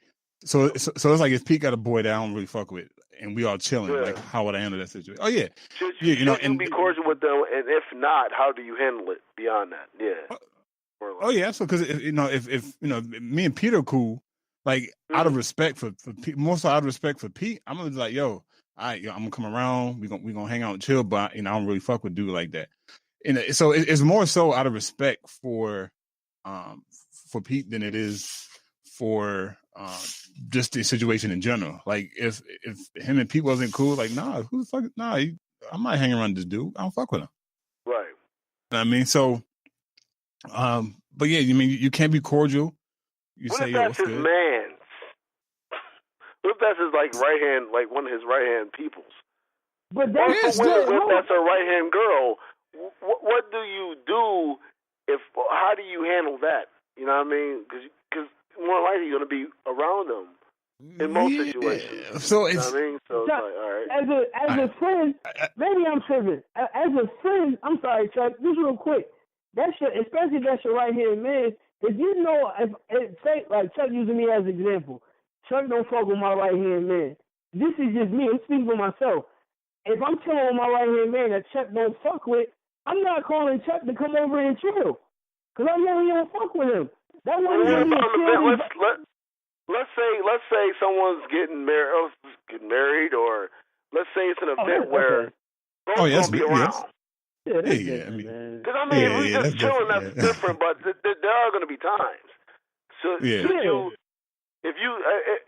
So it's like if Pete got a boy that I don't really fuck with, and we all chilling, like how would I handle that situation? Oh yeah, should you be cordial with them? And if not, how do you handle it beyond that? Yeah. Oh yeah, so because if me and Pete are cool, like out of respect for Pete, more so out of respect for Pete, I'm gonna be like, yo, I'm gonna come around, we gonna hang out and chill, but I don't really fuck with dude like that. And so it's more so out of respect for Pete than it is for just the situation in general. Like if him and Pete wasn't cool, like who the fuck, I might hang around this dude. I don't fuck with him. Right. I mean, so. But yeah, you can't be cordial. What if that's his man? What if that's his right hand, like one of his right hand peoples? But that's that's a right hand girl. What do you do? How do you handle that? You know what I mean? Because more likely you're going to be around them in most situations. So you know what I mean? So it's like, all right. As a friend, maybe I'm tripping. As a friend, I'm sorry, Chuck. Just real quick. Especially if that's your right hand man. If you know, say like Chuck using me as an example, Chuck don't fuck with my right hand man. This is just me. I'm speaking for myself. If I'm chilling with my right hand man that Chuck don't fuck with, I'm not calling Chuck to come over and chill because I know he don't fuck with him. That wouldn't be let's say someone's getting married, or let's say it's an event where both gonna be around. Yeah, that's Yeah, different, man. Because if we just chilling, that's different. But there are gonna be times. So should you? If you,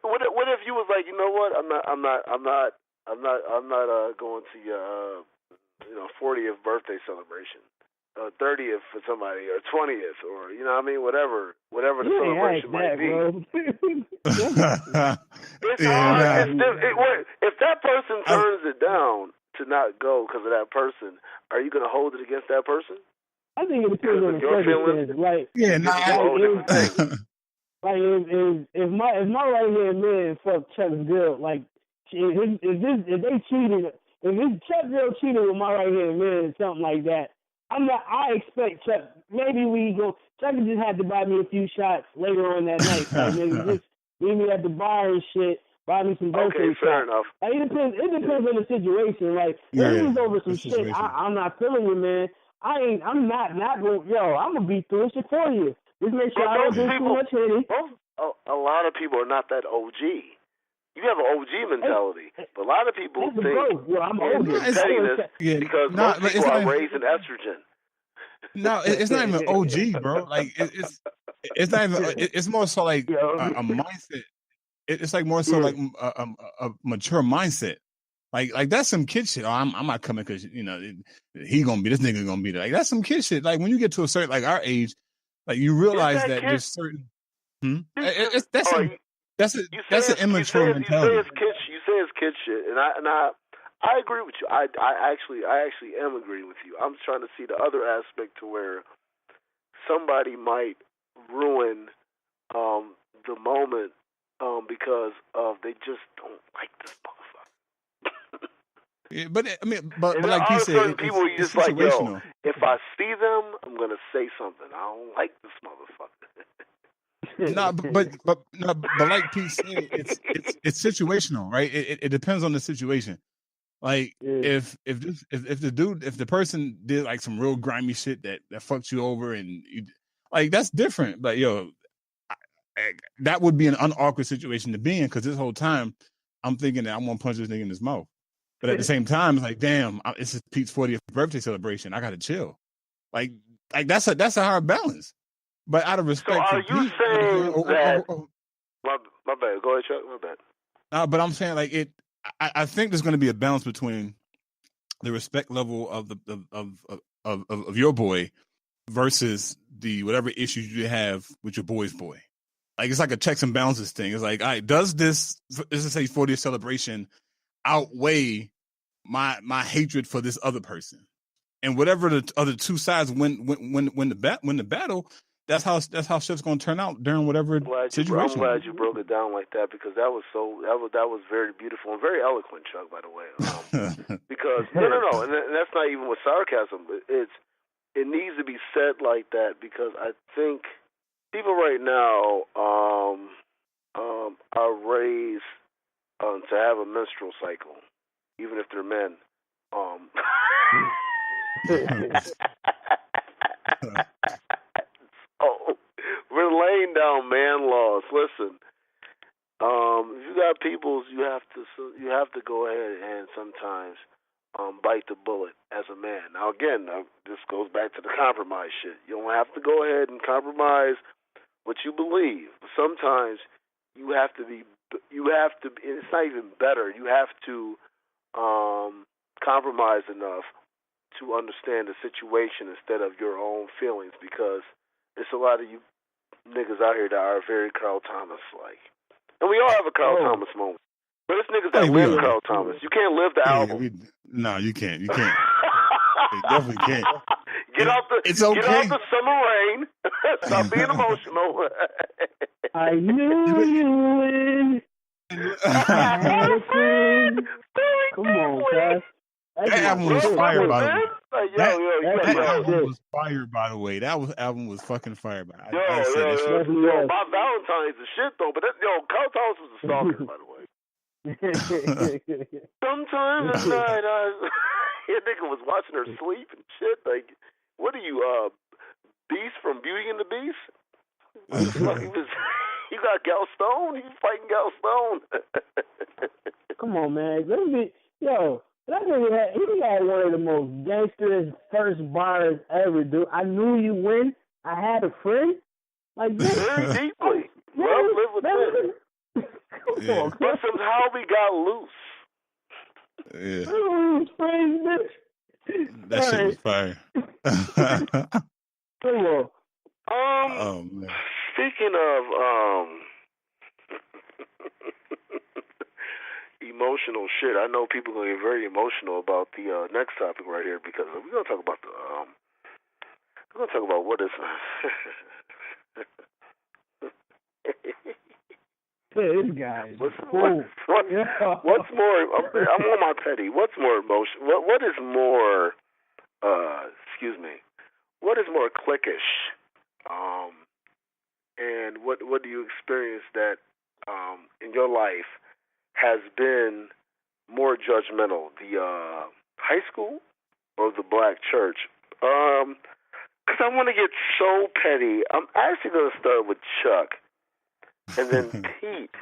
what if you was like, you know what? I'm not going to your 40th birthday celebration, 30th for somebody, or 20th, or you know what I mean, whatever the celebration might be. It's hard. If that person turns it down to not go because of that person, are you going to hold it against that person? I think it depends on the circumstances. Like, if my right hand man fuck Chuck's girl, like if they cheated, if Chuck girl cheated with my right hand man or something like that, I expect Chuck. Maybe Chuck just had to buy me a few shots later on that night. Like maybe just meet me at the bar and shit. Buy me some birthday shots. Fair enough. Like, it depends on the situation. Like if it was over some shit, I'm not feeling you, man. I'm not going. Yo, I'm gonna be through shit for you. Just make sure I don't do too much hitting. A lot of people are not that OG. You have an OG mentality, but a lot of people think I'm older. pettiness because most people are raised in estrogen. No, it's not even OG, bro. Like it's not even. It's more so like a mindset. It's like more so like a mature mindset. Like that's some kid shit. Oh, I'm not coming because this nigga gonna be there. Like that's some kid shit. Like when you get to a certain our age, like you realize that there's certain. That's an immature mentality. You say it's kid shit, and I agree with you. I actually am agreeing with you. I'm trying to see the other aspect to where somebody might ruin the moment because they just don't like this motherfucker. Yeah, but I mean, but like you said, certain people you just like, yo, if I see them, I'm gonna say something. I don't like this motherfucker. No, but like Pete said, it's situational, right? It depends on the situation. Like if the person did like some real grimy shit that fucked you over, and like that's different. But that would be an unawkward situation to be in, because this whole time I'm thinking that I'm gonna punch this nigga in his mouth. But at the same time, it's like, damn, this is Pete's 40th birthday celebration. I gotta chill. Like that's a hard balance. But out of respect, so are you Pete, saying that? My bad. Go ahead, Chuck. My bad. No, but I'm saying like it. I think there's going to be a balance between the respect level of your boy versus the whatever issues you have with your boy's boy. Like it's like a checks and balances thing. It's like, all right, does this, let's say 40th celebration, outweigh my hatred for this other person? And whatever the other two sides win the battle, that's how shit's gonna turn out during whatever situation. I'm glad you broke it down like that, because that was very beautiful and very eloquent, Chuck. By the way, because no, and that's not even with sarcasm. It needs to be said like that, because I think people right now are raised to have a menstrual cycle, even if they're men. Oh, we're laying down man laws. Listen, if you got peoples, you have to go ahead and sometimes bite the bullet as a man. Now again, this goes back to the compromise shit. You don't have to go ahead and compromise what you believe. Sometimes you have to be. It's not even better. You have to compromise enough to understand the situation instead of your own feelings, because there's a lot of you niggas out here that are very Carl Thomas-like. And we all have a Carl Thomas moment. But it's niggas that live Carl Thomas. You can't live the album. No, you can't. You can't. You definitely can't. Get off the summer rain. Stop being emotional. I knew you would. Come on, guys. That album was fire, by the way. That album was fire, by the way. That album was fucking fire. My Valentine's is shit though, but Carl Thomas was a stalker, by the way. Sometimes at night, that nigga was watching her sleep and shit. Like, what are you, Beast from Beauty and the Beast? You got Gal Stone? You fighting Gal Stone? Come on, man. Let me yo. That nigga he had one of the most gangsterest first bars ever, dude. I knew you win. I had a friend. Like this. Very deeply. Live with it. Come on, but somehow we got loose. Yeah. That shit was fire. Come on. Oh man. Speaking of emotional shit, I know people are gonna get very emotional about the next topic right here because we're gonna talk about what is This guy. What's more? I'm on my petty. What's more emotion? What is more? What is more cliquish? And what do you experience that in your life has been more judgmental, the high school or the black church? Because I want to get so petty. I'm actually going to start with Chuck. And then Pete,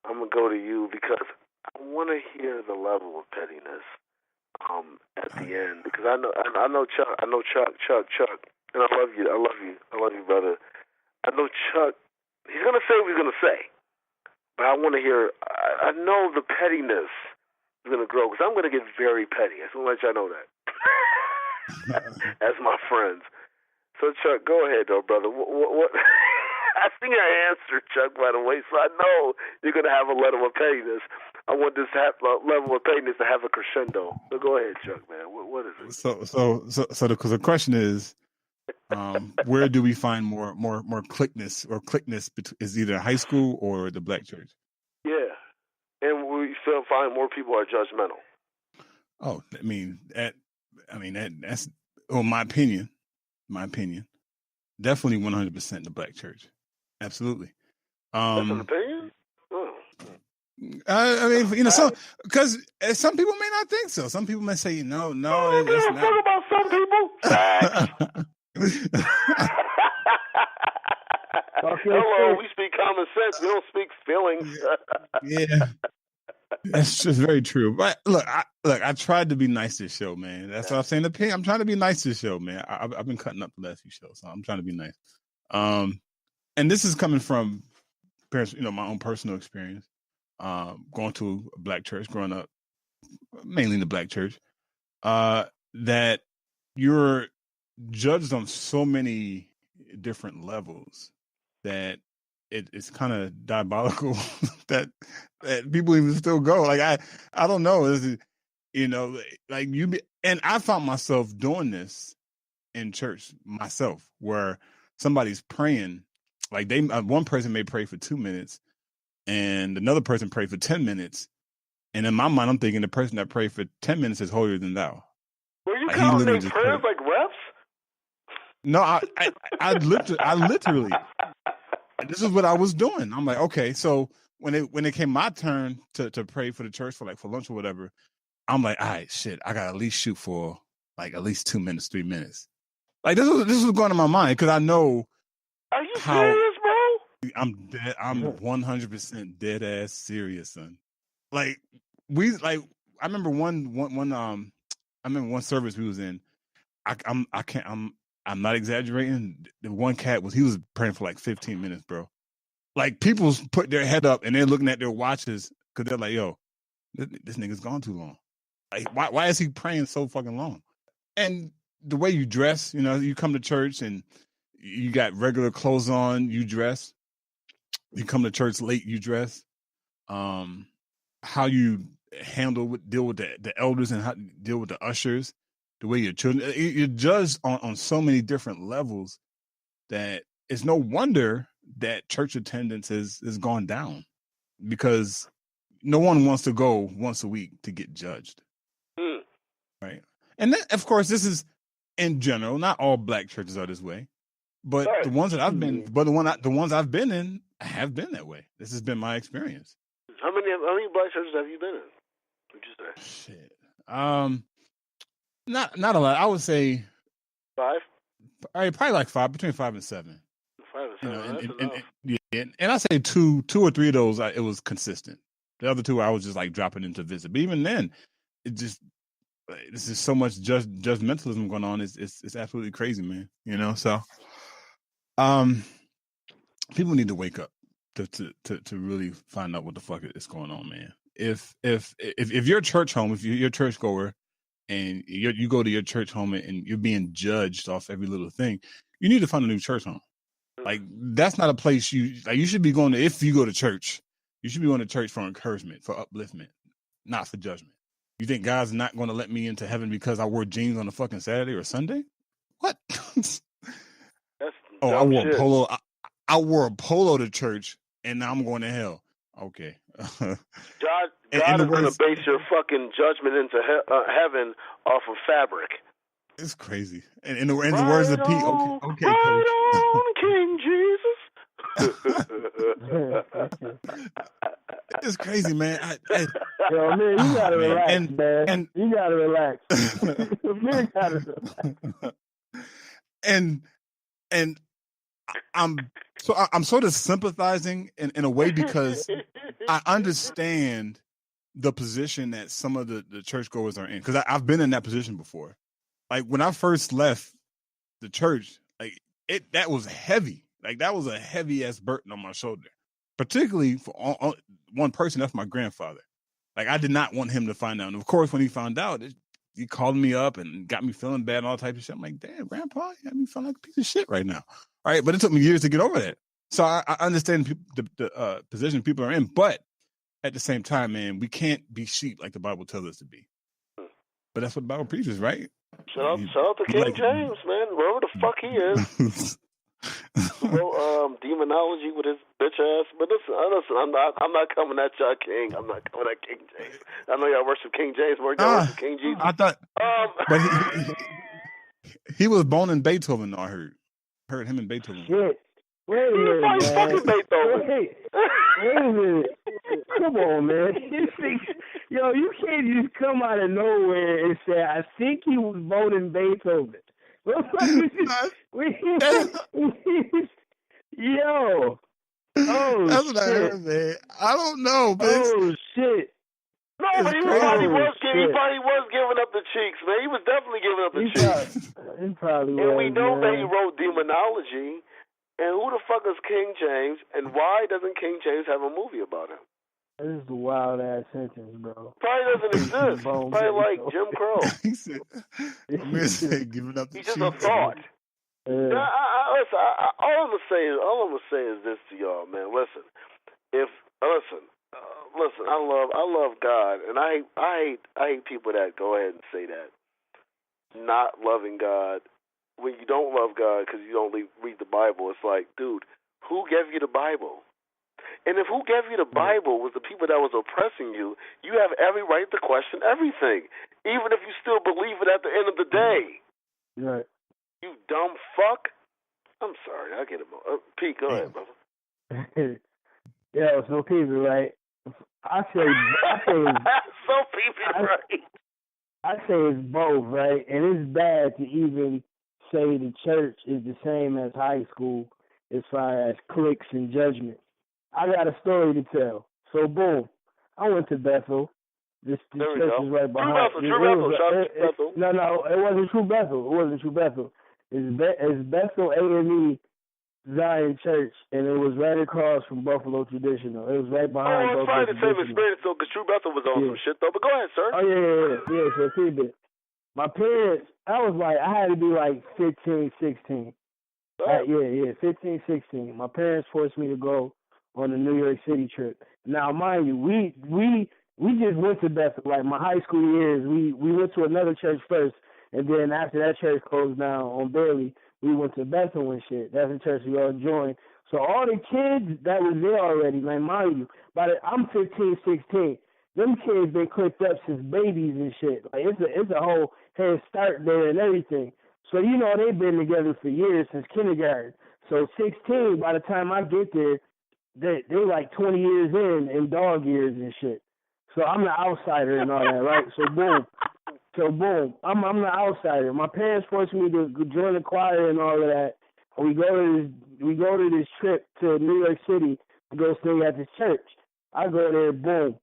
I'm gonna go to you because I want to hear the level of pettiness at the end because I know Chuck, and I love you, brother. I know Chuck. He's gonna say what he's gonna say, but I want to hear. I know the pettiness is gonna grow because I'm gonna get very petty. I just want to let y'all know that. As my friends. So Chuck, go ahead though, brother. What I think I answered, Chuck, by the way, so I know you're going to have a level of pettiness. I want this level of pettiness to have a crescendo. So go ahead, Chuck, man. What is it? So the question is, where do we find more clickness or clickness is either high school or the black church? Yeah, and we still find more people are judgmental. Oh, that's my opinion. Definitely 100% the black church. Absolutely. That's an opinion? Oh. I mean, so because some people may not think so. Some people may say, no, it's not. Talk about some people. Hello, we speak common sense. We don't speak feelings. Yeah, that's just very true. But look, I tried to be nice this show, man. That's what I'm saying. I'm trying to be nice this show, man. I've been cutting up the last few shows, so I'm trying to be nice. And this is coming from parents, my own personal experience, going to a black church, growing up, mainly in the black church, that you're judged on so many different levels that it's kind of diabolical that people even still go. Like, I don't know. And I found myself doing this in church myself, where somebody's praying. Like one person may pray for 2 minutes and another person pray for 10 minutes. And in my mind, I'm thinking the person that prayed for 10 minutes is holier than thou. Were you counting their prayers like reps? No, I literally, this is what I was doing. I'm like, okay. So when it came my turn to pray for the church for lunch or whatever, I'm like, all right, shit, I got to at least shoot for like at least 2 minutes, 3 minutes. Like this was going in my mind because I know. Are you serious, bro? I'm dead. I'm 100% dead ass serious, son. I remember one service we was in. I'm not exaggerating. The one cat he was praying for like 15 minutes, bro. Like people put their head up and they're looking at their watches because they're like, yo, this nigga's gone too long. Like why is he praying so fucking long? And the way you dress, you come to church and you got regular clothes on, you dress. You come to church late, you dress. How you deal with the elders and how you deal with the ushers, the way your children, you're judged on so many different levels that it's no wonder that church attendance has gone down because no one wants to go once a week to get judged. Right. And then, of course, this is in general, not all black churches are this way. But the ones that I've been, the ones I've been in have been that way. This has been my experience. How many black churches have you been in? Would you say? Shit. Not a lot. I would say 5. Probably like 5, between 5 and 7. 5 and 7. That's enough. And I say two or three of those, it was consistent. The other two, I was just like dropping in to visit. But even then, this is so much judgmentalism going on. It's absolutely crazy, man. You know, so people need to wake up to really find out what the fuck is going on, man. If you're a church home, if you're a churchgoer, and you go to your church home and you're being judged off every little thing, you need to find a new church home. Like, that's not a place you should be going to. If you go to church, you should be going to church for encouragement, for upliftment, not for judgment. You think God's not going to let me into heaven because I wore jeans on a fucking Saturday or Sunday? What? That's I wore shit. a polo. I wore a polo to church, and now I'm going to hell. Okay. God is going to base your fucking judgment into heaven off of fabric. It's crazy. And in the words of Pete, okay, right Coach. on, King Jesus. It's crazy, man. Yo, man, you gotta relax, man. You gotta relax. Man, gotta relax. And I'm sort of sympathizing in a way, because I understand the position that some of the churchgoers are in, because I've been in that position before. Like, when I first left the church, like that was heavy. Like, that was a heavy ass burden on my shoulder, particularly for one person. That's my grandfather. Like, I did not want him to find out. And of course, when he found out, he called me up and got me feeling bad and all types of shit. I'm like, damn, Grandpa, you got me feeling like a piece of shit right now. All right, but it took me years to get over that. So I understand the position people are in, but at the same time, man, we can't be sheep like the Bible tells us to be. But that's what the Bible preaches, right? Shout out to King James, man. Wherever the fuck he is. Demonology with his bitch ass. But listen, I'm not coming at y'all, King. I'm not coming at King James. I know y'all worship King James more than y'all worship King Jesus. I thought, but he was born in Beethoven, though, I heard him in Beethoven. Shit. Wait a minute, man. Fucking Beethoven. Wait a minute. Come on, man. Yo, you can't just come out of nowhere and say, I think he was born in Beethoven. Yo. Oh, that's what shit. I heard, man. I don't know, man. Oh, shit. No, but he probably was giving up the cheeks, man. He was definitely giving up the cheeks. He probably was. And we know that he man. wrote Demonology. And who the fuck is King James? And why doesn't King James have a movie about him? This is a wild ass sentence, bro. Probably doesn't exist. Probably like Jim Crow. Amir said giving up the He's just a thought. Yeah. Listen, all I'm gonna say is this to y'all, man. Listen, I love God, and I hate people that go ahead and say that. Not loving God, when you don't love God because you don't read the Bible, it's like, dude, who gave you the Bible? And if who gave you the Bible was the people that was oppressing you, you have every right to question everything, even if you still believe it at the end of the day. Right. You dumb fuck. I'm sorry, I get it. Pete, go ahead, brother. Yeah, so people, right? I say so people, right? I say it's both, right? And it's bad to even say the church is the same as high school as far as cliques and judgment. I got a story to tell. So, boom, I went to Bethel. This church is right behind. True Bethel. No, it wasn't True Bethel. It's Bethel A&E Zion Church, and it was right across from Buffalo Traditional. It was right behind Buffalo Traditional. Oh, it's probably the same experience, though, because True Bethel was on some shit, though. But go ahead, sir. Oh, yeah. So, see, but my parents, I had to be like 15, 16. 15, 16. My parents forced me to go on a New York City trip. Now, mind you, we just went to Bethel. Like, my high school years, we went to another church first, and then after that church closed down on Bailey, we went to Bethel and shit. That's the church we all joined. So all the kids that was there already, like, mind you, I'm 15, 16. Them kids been clipped up since babies and shit. Like, it's a whole head start there and everything. So, you know, they've been together for years, since kindergarten. So 16, by the time I get there, they like 20 years in dog years and shit. So I'm the outsider and all that, right? So boom, I'm the outsider. My parents forced me to join the choir and all of that. We go to this trip to New York City to go stay at this church. I go there, boom.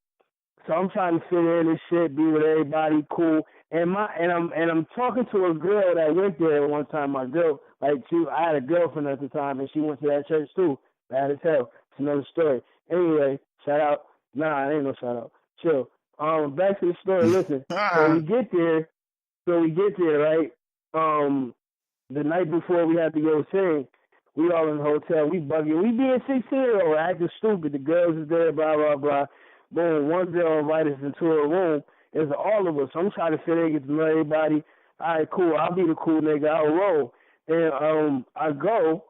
So I'm trying to fit in and shit, be with everybody, cool. And I'm talking to a girl that went there one time. My girl, I had a girlfriend at the time, and she went to that church too. Bad as hell. It's another story. Anyway, shout out. Nah, ain't no shout out. Chill. Back to the story. Listen. So we get there, right? The night before we had to go sing, we all in the hotel. We bugging. We being 16-year-old, acting stupid. The girls is there, blah blah blah. Boom, one girl invited us into her room. It's all of us. I'm trying to fit in, get to know everybody. All right, cool. I'll be the cool nigga. I'll roll. And I go.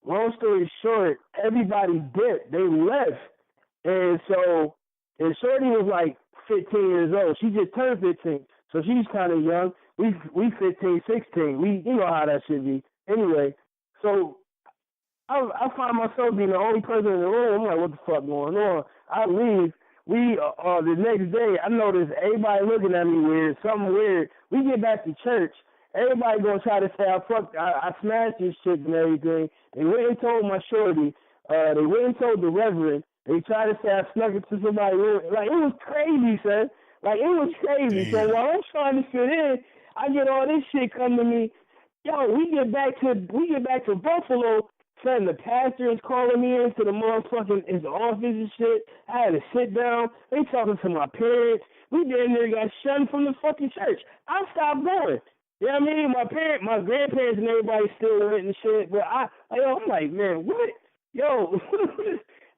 Long story short, everybody dipped. They left. And Shorty was like 15 years old. She just turned 15. So she's kind of young. We 15, 16. You know how that should be. Anyway, so I find myself being the only person in the room. I'm like, what the fuck going on? I leave. The next day, I noticed everybody looking at me weird, something weird. We get back to church. Everybody gonna try to say I smashed this chick and everything. They went and told my shorty. They went and told the reverend. They tried to say I snuck into somebody's room. Like, it was crazy, son. Like, it was crazy. Damn. So while I'm trying to fit in, I get all this shit come to me. Yo, we get back to Buffalo. Son, the pastor is calling me into the motherfucking his office and shit. I had to sit down. They talking to my parents. We damn near got shunned from the fucking church. I stopped going. You know what I mean? My grandparents and everybody still went and shit. But I'm like, man, what? Yo,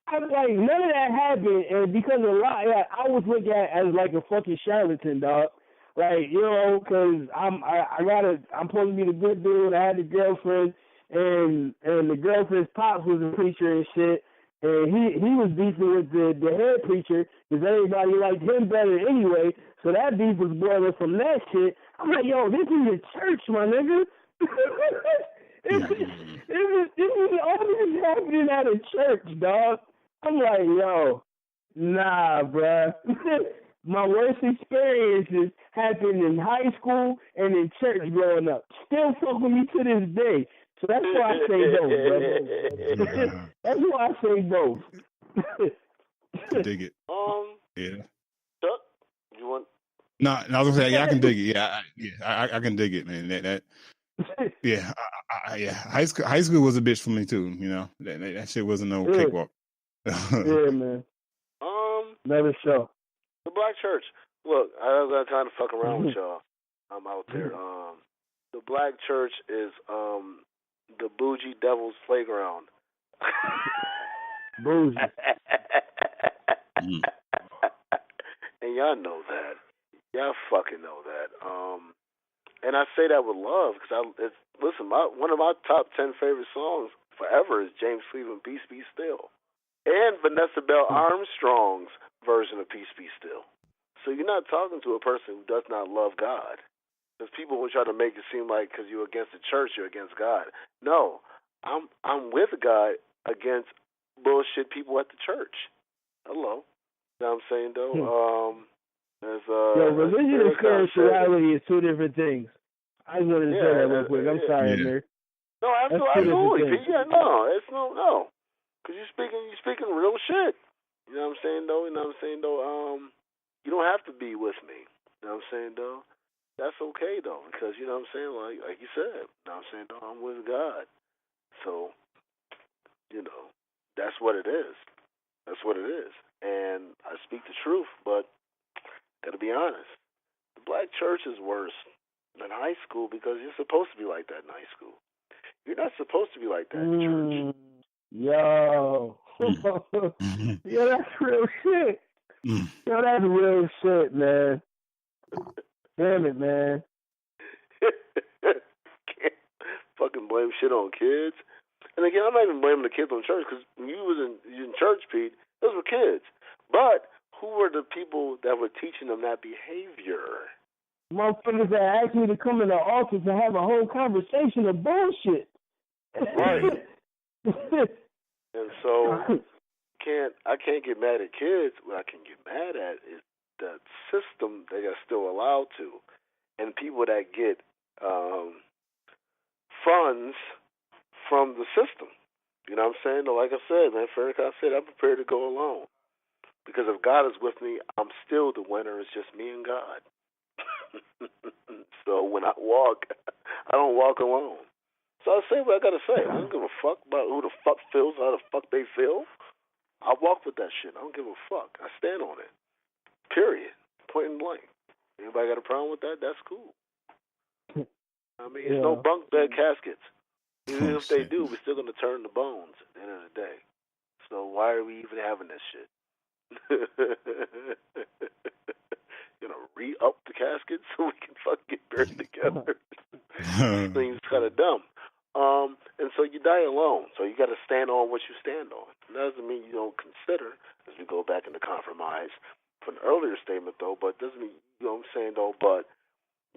I'm like, none of that happened. And because of a lot, I was looked at as like a fucking charlatan, dog. Like, you know, because I'm supposed to be the good dude. I had a girlfriend. And the girlfriend's pops was a preacher and shit, and he was beefing with the head preacher because everybody liked him better anyway. So that beef was boiling from that shit. I'm like, yo, this is a church, my nigga. This is all this is happening at a church, dog. I'm like, yo, nah, bruh. My worst experiences happened in high school and in church growing up. Still fuck with me to this day. So that's why I say both, brother. That's why I say both. I dig it. Yeah. Chuck, you want? No, I was gonna say, yeah, I can dig it. I can dig it, man. Yeah. High school was a bitch for me too. You know, that shit wasn't no cakewalk. Yeah, man. Never show. The black church. Look, I don't got time to fuck around with y'all. I'm out there. The black church is the bougie devil's playground. Bougie. And y'all know that. Y'all fucking know that. And I say that with love because one of my top 10 favorite songs forever is James Cleveland, Peace Be Still, and Vanessa Bell Armstrong's version of Peace Be Still. So you're not talking to a person who does not love God. Because people will try to make it seem like because you're against the church, you're against God. No, I'm with God against bullshit people at the church. Hello. You know what I'm saying, though? Religion and spirituality is two different things. I just wanted to say that real quick. I'm sorry, Amir. No, absolutely. Yeah, no. Because you're speaking real shit. You know what I'm saying, though? You don't have to be with me. You know what I'm saying, though? That's okay, though, because, you know what I'm saying, like you said, you know what I'm saying, though, I'm with God. So, you know, that's what it is. That's what it is. And I speak the truth, but got to be honest. The black church is worse than high school because you're supposed to be like that in high school. You're not supposed to be like that in church. Yo. Yo, that's real shit. Yo, that's real shit, man. Damn it, man. Can't fucking blame shit on kids. And again, I'm not even blaming the kids on church because when you was in church, Pete, those were kids. But who were the people that were teaching them that behavior? Motherfuckers that asked me to come in the office and have a whole conversation of bullshit. Right. And so I can't get mad at kids. What I can get mad at is the system they are still allowed to, and people that get funds from the system. You know what I'm saying? Like I said, man, Frederick, I said I'm prepared to go alone. Because if God is with me, I'm still the winner. It's just me and God. So when I walk, I don't walk alone. So I say what I gotta say. I don't give a fuck about who the fuck feels how the fuck they feel. I walk with that shit. I don't give a fuck. I stand on it. Period. Point and blank. Anybody got a problem with that? That's cool. I mean, it's no bunk bed caskets. Even if they do, we're still gonna turn the bones at the end of the day. So why are we even having this shit? Re-up the casket so we can fucking get buried together. Things kind of dumb. And so you die alone. So you got to stand on what you stand on. That doesn't mean you don't consider, as we go back into compromise from an earlier statement, though. But doesn't mean, you know what I'm saying, though. But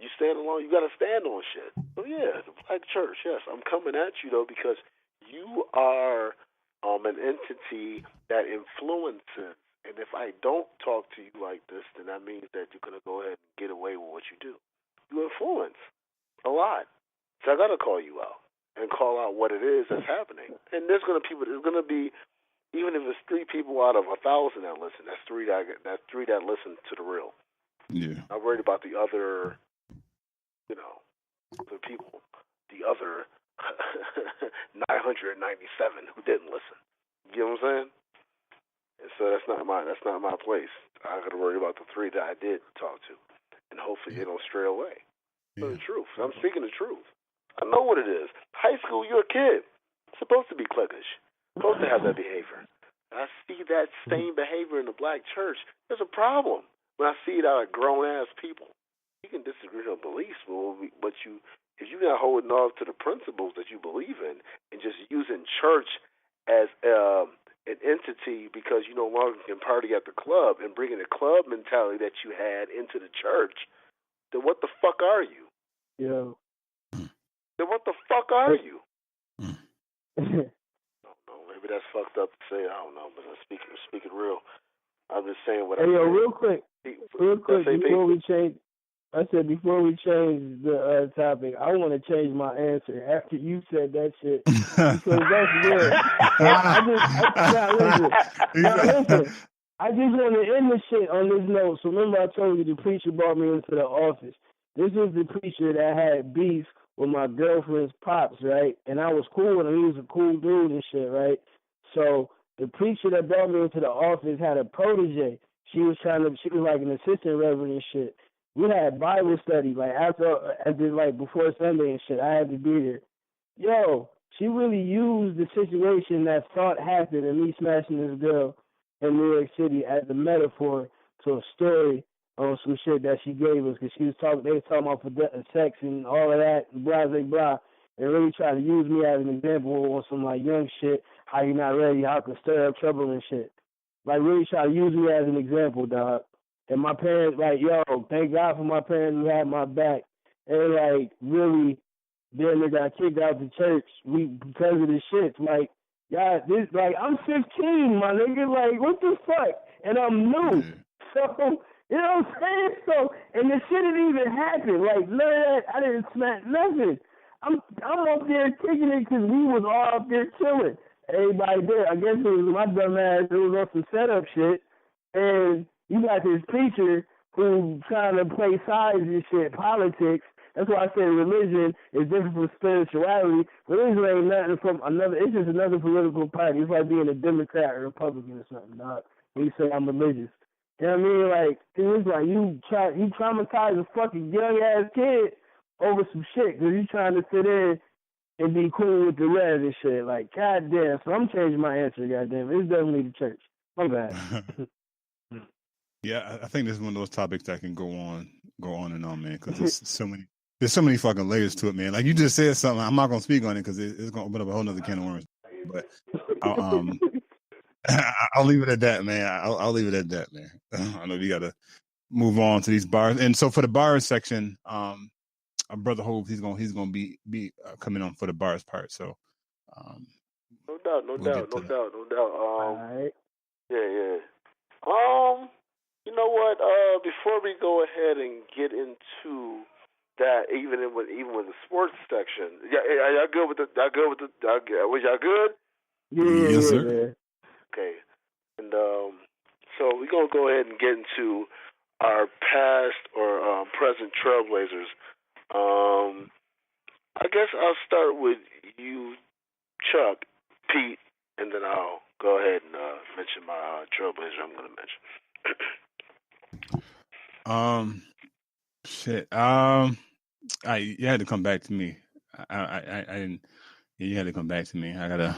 you stand alone. You got to stand on shit. So yeah, the Black Church. Yes, I'm coming at you though because you are an entity that influences. And if I don't talk to you like this, then that means that you're going to go ahead and get away with what you do. You influence a lot. So I got to call you out and call out what it is that's happening. And there's going to be, even if it's 3 people out of 1,000 that listen, that's three that listen to the real. Yeah. I'm worried about the other, the people, the other 997 who didn't listen. You know what I'm saying? And so that's not my place. I got to worry about the 3 that I did talk to, and hopefully they don't stray away. Yeah. The truth. I'm speaking the truth. I know what it is. High school, you're a kid. It's supposed to be cliquish. Supposed to have that behavior. I see that same behavior in the Black church. There's a problem when I see it out of grown-ass people. You can disagree on beliefs, but if you're not holding off to the principles that you believe in and just using church as an entity because you no longer can party at the club and bringing the club mentality that you had into the church, then what the fuck are you? Yeah. Then what the fuck are you? I don't know. Maybe that's fucked up to say. I don't know. But I'm speaking real. I'm just saying what I say. Real quick, before we change, I said before we change the topic, I want to change my answer after you said that shit because that's real. Listen. I just want to end the shit on this note. So remember I told you the preacher brought me into the office. This is the preacher that had beef with my girlfriend's pops, right? And I was cool with him. He was a cool dude and shit, right? So the preacher that brought me into the office had a protege. She was like an assistant reverend and shit. We had Bible study, like before Sunday and shit. I had to be there. Yo, she really used the situation that thought happened and me smashing this girl in New York City as a metaphor to a story on some shit that she gave us because they was talking about sex and all of that, blah, blah, blah, and really try to use me as an example on some like young shit, how you not ready, how I can stir up trouble and shit. Like really try to use me as an example, dog. And my parents, like, yo, thank God for my parents who had my back. And, like, really, then they got kicked out the church because of this shit. Like, yeah, I'm 15, my nigga. Like, what the fuck? And I'm new. So, you know what I'm saying? So, and the shit didn't even happen. Like, none of that, I didn't smack nothing. I'm up there kicking it because we was all up there chilling. Everybody there. I guess it was my dumb ass. It was on some setup shit. And you got this preacher who trying to play sides and shit, politics. That's why I say religion is different from spirituality. Religion ain't nothing from another. It's just another political party. It's like being a Democrat or Republican or something, dog. When you say I'm religious, you know what I mean? Like it's like you traumatize a fucking young ass kid over some shit because you trying to fit in and be cool with the rest and shit. Like goddamn. So I'm changing my answer. Goddamn, it's definitely the church. My bad. Yeah, I think this is one of those topics that can go on and on, man, because there's so many fucking layers to it, man. Like you just said something, I'm not gonna speak on it because it's gonna open up a whole nother can of worms. But I'll leave it at that, man. I'll leave it at that, man. I know you got to move on to these bars, and so for the bars section, our brother Hope, he's gonna be coming on for the bars part. So, no doubt. All right. Yeah. You know what? Before we go ahead and get into that even with the sports section. Yeah, are y'all good with the? Was y'all good? Yeah, Yes, sir. man. Okay, and so we're gonna go ahead and get into our past or present trailblazers. I guess I'll start with you, Chuck, Pete, and then I'll go ahead and mention my trailblazer I'm going to mention. Shit. You had to come back to me. I didn't. You had to come back to me. I gotta.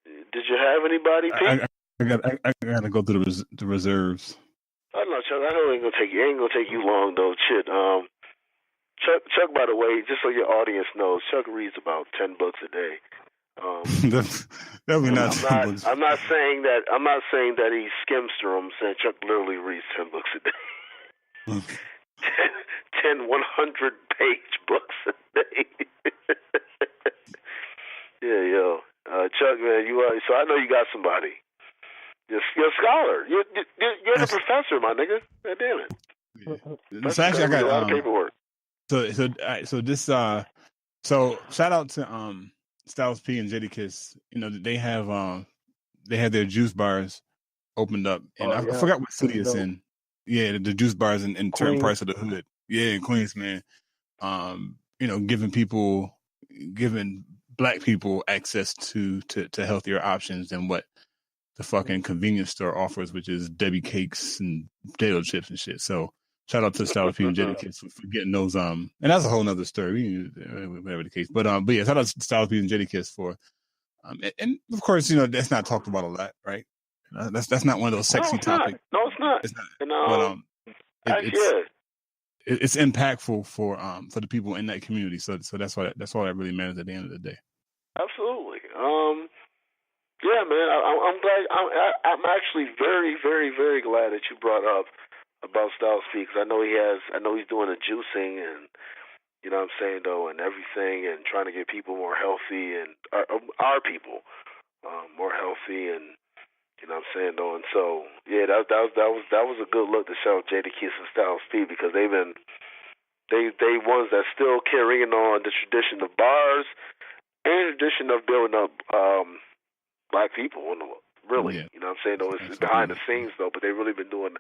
Did you have anybody, Pete? I gotta go through the reserves. I don't know, Chuck. I know it ain't gonna take you long though. Shit. Chuck, by the way, just so your audience knows, Chuck reads about 10 books a day. That'll be not. I'm not saying that he skims through them. I'm saying Chuck literally reads 10 books a day. 10 100-page books a day. Yeah, yo. Chuck, man, so I know you got somebody. You're a scholar. You're the professor, my nigga. God damn it. Yeah. So actually, I got a lot of paperwork. So shout out to Styles P and Jadakiss. You know, they have their juice bars opened up, and I forgot what city it's in. Yeah, the juice bars in certain parts of the hood. Yeah, in Queens, man. You know, giving Black people access to healthier options than what the fucking convenience store offers, which is Debbie cakes and potato chips and shit. So shout out to Styles P and Jadakiss for getting those. And that's a whole nother story, whatever the case. But yeah, shout out to Styles P and Jadakiss for. And of course, you know, that's not talked about a lot, right? That's not one of those sexy topics. No, it's not. It's not. It's impactful for the people in that community. So that's all that really matters at the end of the day. Absolutely. Yeah, man. I'm glad. I'm actually very, very, very glad that you brought up about Styles P, because I know he's doing the juicing and, you know what I'm saying, though, and everything, and trying to get people more healthy, and our people more healthy, and, you know what I'm saying, though. And so, yeah, that was a good look to show Jadakiss and Styles P, because they ones that still carrying on the tradition of bars and the tradition of building up Black people, really. Yeah. You know what I'm saying, though. It's behind the scenes, though, but they've really been doing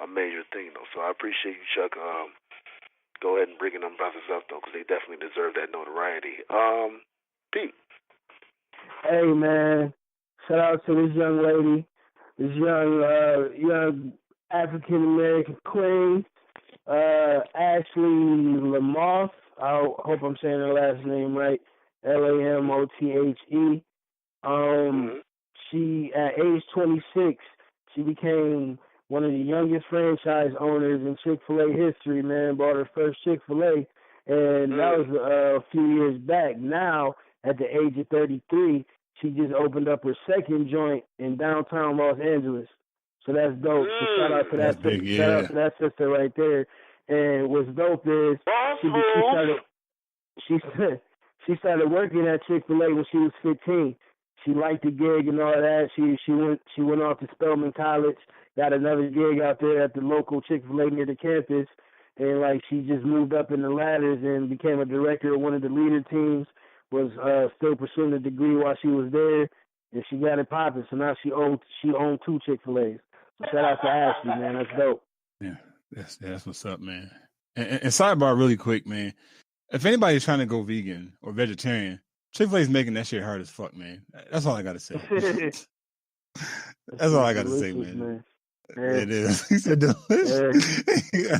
a major thing, though. So I appreciate you, Chuck. Go ahead and bringing them brothers up, though, because they definitely deserve that notoriety. Pete. Hey, man. Shout out to this young lady, this young African-American queen, Ashley Lamoth. I hope I'm saying her last name right. Lamothe. She, at age 26, she became one of the youngest franchise owners in Chick-fil-A history, man. Bought her first Chick-fil-A, and that was a few years back. Now, at the age of 33, she just opened up her second joint in downtown Los Angeles. So that's dope. So shout out to that sister. Shout out to that sister right there. And what's dope is she started working at Chick-fil-A when she was 15. She liked the gig and all that. She went off to Spelman College, got another gig out there at the local Chick-fil-A near the campus, and like she just moved up in the ladders and became a director of one of the leader teams. Was still pursuing a degree while she was there, and she got it popping. So now she owned 2 Chick-fil-A's. So shout out to Ashley, man. That's dope. Yeah, that's what's up, man. And sidebar, really quick, man. If anybody's trying to go vegan or vegetarian, Chick-fil-A's making that shit hard as fuck, man. That's all I gotta say. That's all I gotta say, man. Yeah. It is. He said delicious. Yeah,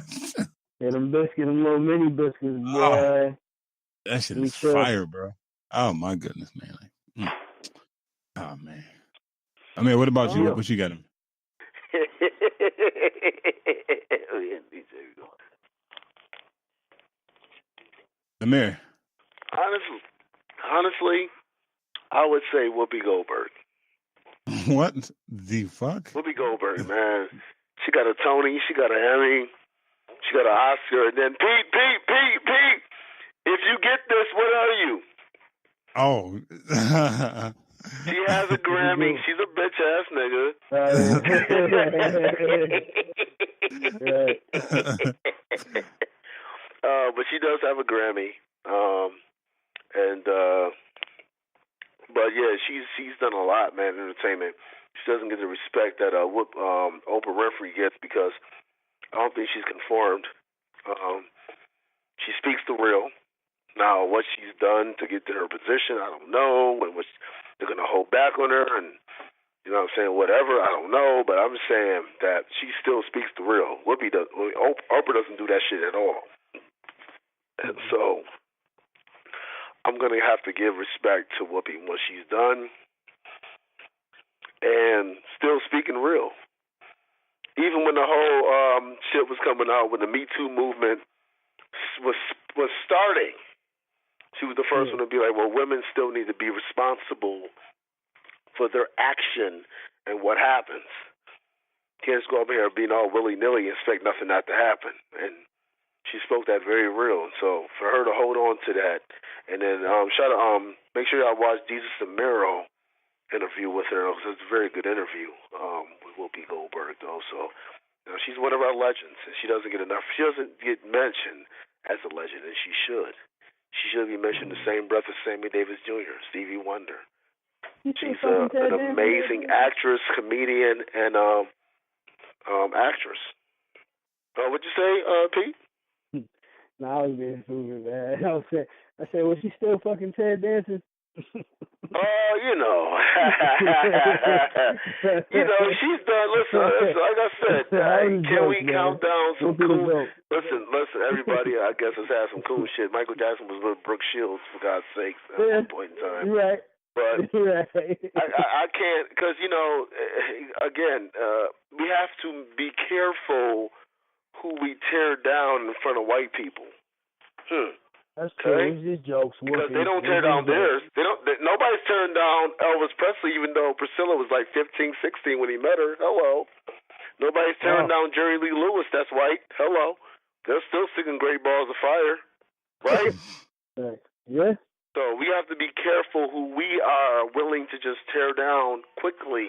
them biscuits, them little mini biscuits, boy. Oh, that shit is fire, bro. Oh my goodness, man. Oh man. Amir, what about you? What you got him? Amir. Honestly, I would say Whoopi Goldberg. What the fuck? Whoopi Goldberg, man. She got a Tony, she got an Emmy, she got an Oscar, and then Pete. If you get this, what are you? Oh. She has a Grammy. She's a bitch ass nigga. But But she does have a Grammy. But yeah, she's done a lot, man, in entertainment. She doesn't get the respect that Oprah Winfrey gets because I don't think she's conformed. She speaks the real. Now, what she's done to get to her position, I don't know. And what they're going to hold back on her, and you know what I'm saying, whatever, I don't know. But I'm saying that she still speaks the real. Oprah doesn't do that shit at all. And so I'm going to have to give respect to Whoopi and what she's done. And still speaking real. Even when the whole shit was coming out, when the Me Too movement was starting, she was the first one to be like, well, women still need to be responsible for their action and what happens. Can't just go over here being all willy-nilly and expect nothing not to happen. And she spoke that very real. And so for her to hold on to that, and then make sure y'all watch Jesus Amiro interview with her. It's a very good interview with Whoopi Goldberg, though. So she's one of our legends, and she doesn't get enough. She doesn't get mentioned as a legend, and she should. She should be mentioned in the same breath as Sammy Davis Jr., Stevie Wonder. She's an amazing actress, comedian, and actress. What'd you say, Pete? No, I was being stupid, man. I said, was she still fucking Ted dancing? You know, she's done. Listen, like I said, can we count down some cool? Listen, everybody, I guess, has had some cool shit. Michael Jackson was with Brooke Shields, for God's sakes, at one point in time. Right. But I can't, because, again, we have to be careful who we tear down in front of white people. That's true. It's just jokes. Because they don't tear down theirs. Nobody's tearing down Elvis Presley, even though Priscilla was like 15, 16 when he met her. Hello. Nobody's tearing down Jerry Lee Lewis. That's white. Hello. They're still sticking Great Balls of Fire. Right? Yeah. So we have to be careful who we are willing to just tear down quickly.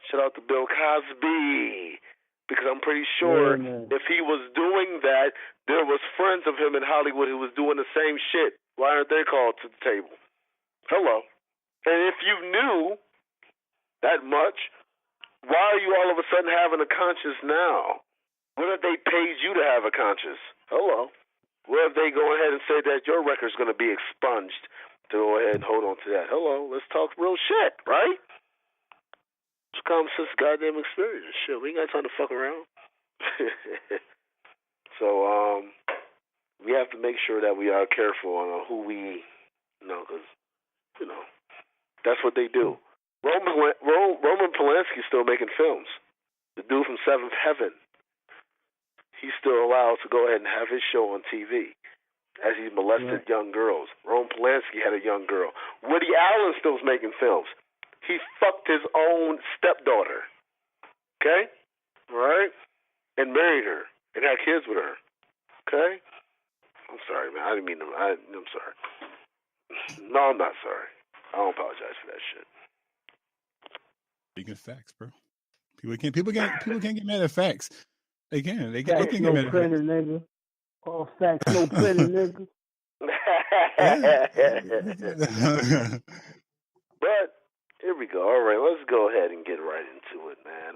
Shout out to Bill Cosby. Because I'm pretty sure if he was doing that, there was friends of him in Hollywood who was doing the same shit. Why aren't they called to the table? Hello. And if you knew that much, why are you all of a sudden having a conscience now? What if they paid you to have a conscience? Hello. What if they go ahead and say that your record's going to be expunged to go ahead and hold on to that? Hello. Let's talk real shit, right? It's common sense, goddamn experience. Shit, we ain't got time to fuck around. So, we have to make sure that we are careful on who we, because, that's what they do. Roman Polanski's still making films. The dude from Seventh Heaven, he's still allowed to go ahead and have his show on TV as he molested young girls. Roman Polanski had a young girl. Woody Allen still's making films. He fucked his own stepdaughter, okay? All right? And married her and had kids with her, okay? I'm sorry, man. I didn't mean to. I'm sorry. No, I'm not sorry. I don't apologize for that shit. Speaking of facts, bro. People can't get mad at facts. They can. They can get no mad at printer, facts. Nigga. All facts, no printer, nigga. But here we go. All right, let's go ahead and get right into it, man.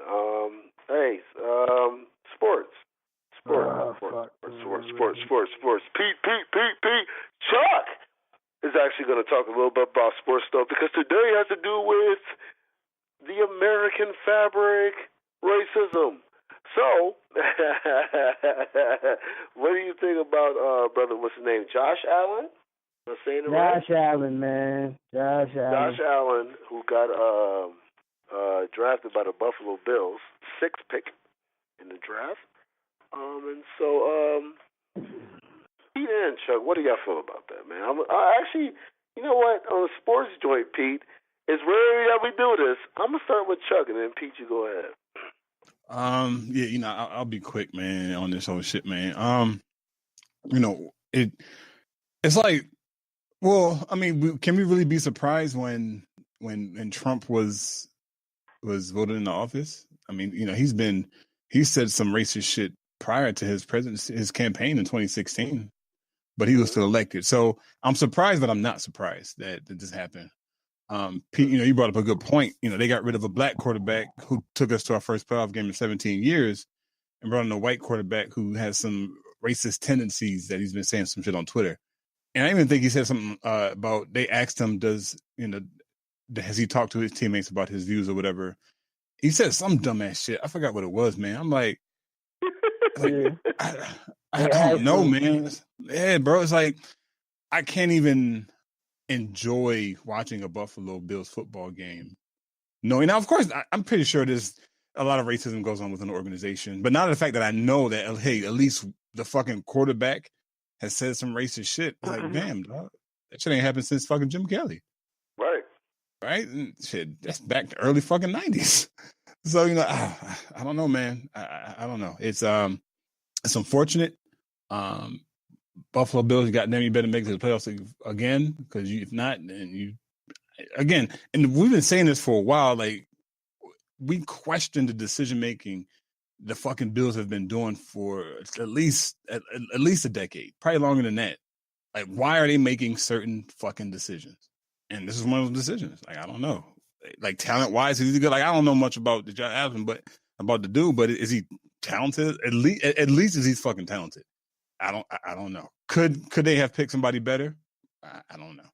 Sports. Pete. Chuck is actually going to talk a little bit about sports stuff because today has to do with the American fabric, racism. So, what do you think about, brother, what's his name, Josh Allen? Am I saying it right? Josh Allen, man. Josh Allen, who got drafted by the Buffalo Bills, 6th pick in the draft. And so, Pete and Chuck, what do y'all feel about that, man? I actually, you know what? On the sports joint, Pete, it's rare that we do this. I'm gonna start with Chuck, and then Pete, you go ahead. Yeah, I'll be quick, man, on this whole shit, man. It's like, well, I mean, can we really be surprised when Trump was voted into office? I mean, he said some racist shit prior to his campaign in 2016, but he was still elected. So I'm surprised, but I'm not surprised that this happened. Pete, you brought up a good point. They got rid of a black quarterback who took us to our first playoff game in 17 years and brought in a white quarterback who has some racist tendencies that he's been saying some shit on Twitter. And I even think he said something about, they asked him, has he talked to his teammates about his views or whatever? He said some dumbass shit. I forgot what it was, man. I'm like I don't know, man. Yeah, bro. It's like, I can't even enjoy watching a Buffalo Bills football game. No, now, of course, I'm pretty sure there's a lot of racism goes on within the organization, but not the fact that I know that, hey, at least the fucking quarterback has said some racist shit. It's like, damn, dog. That shit ain't happened since fucking Jim Kelly. Right? And shit, that's back to early fucking 90s. So, I don't know, man. I don't know. It's unfortunate. Buffalo Bills, goddamn, you better make it to the playoffs again, because if not, then again, and we've been saying this for a while, like, we question the decision making the fucking Bills have been doing for at least a decade, probably longer than that. Like, why are they making certain fucking decisions? And this is one of those decisions. Like, I don't know. Like, talent wise, is he good? Like, I don't know much about the Josh Allen, but about the dude. But is he talented? At least is he fucking talented? I don't know. Could they have picked somebody better? I don't know.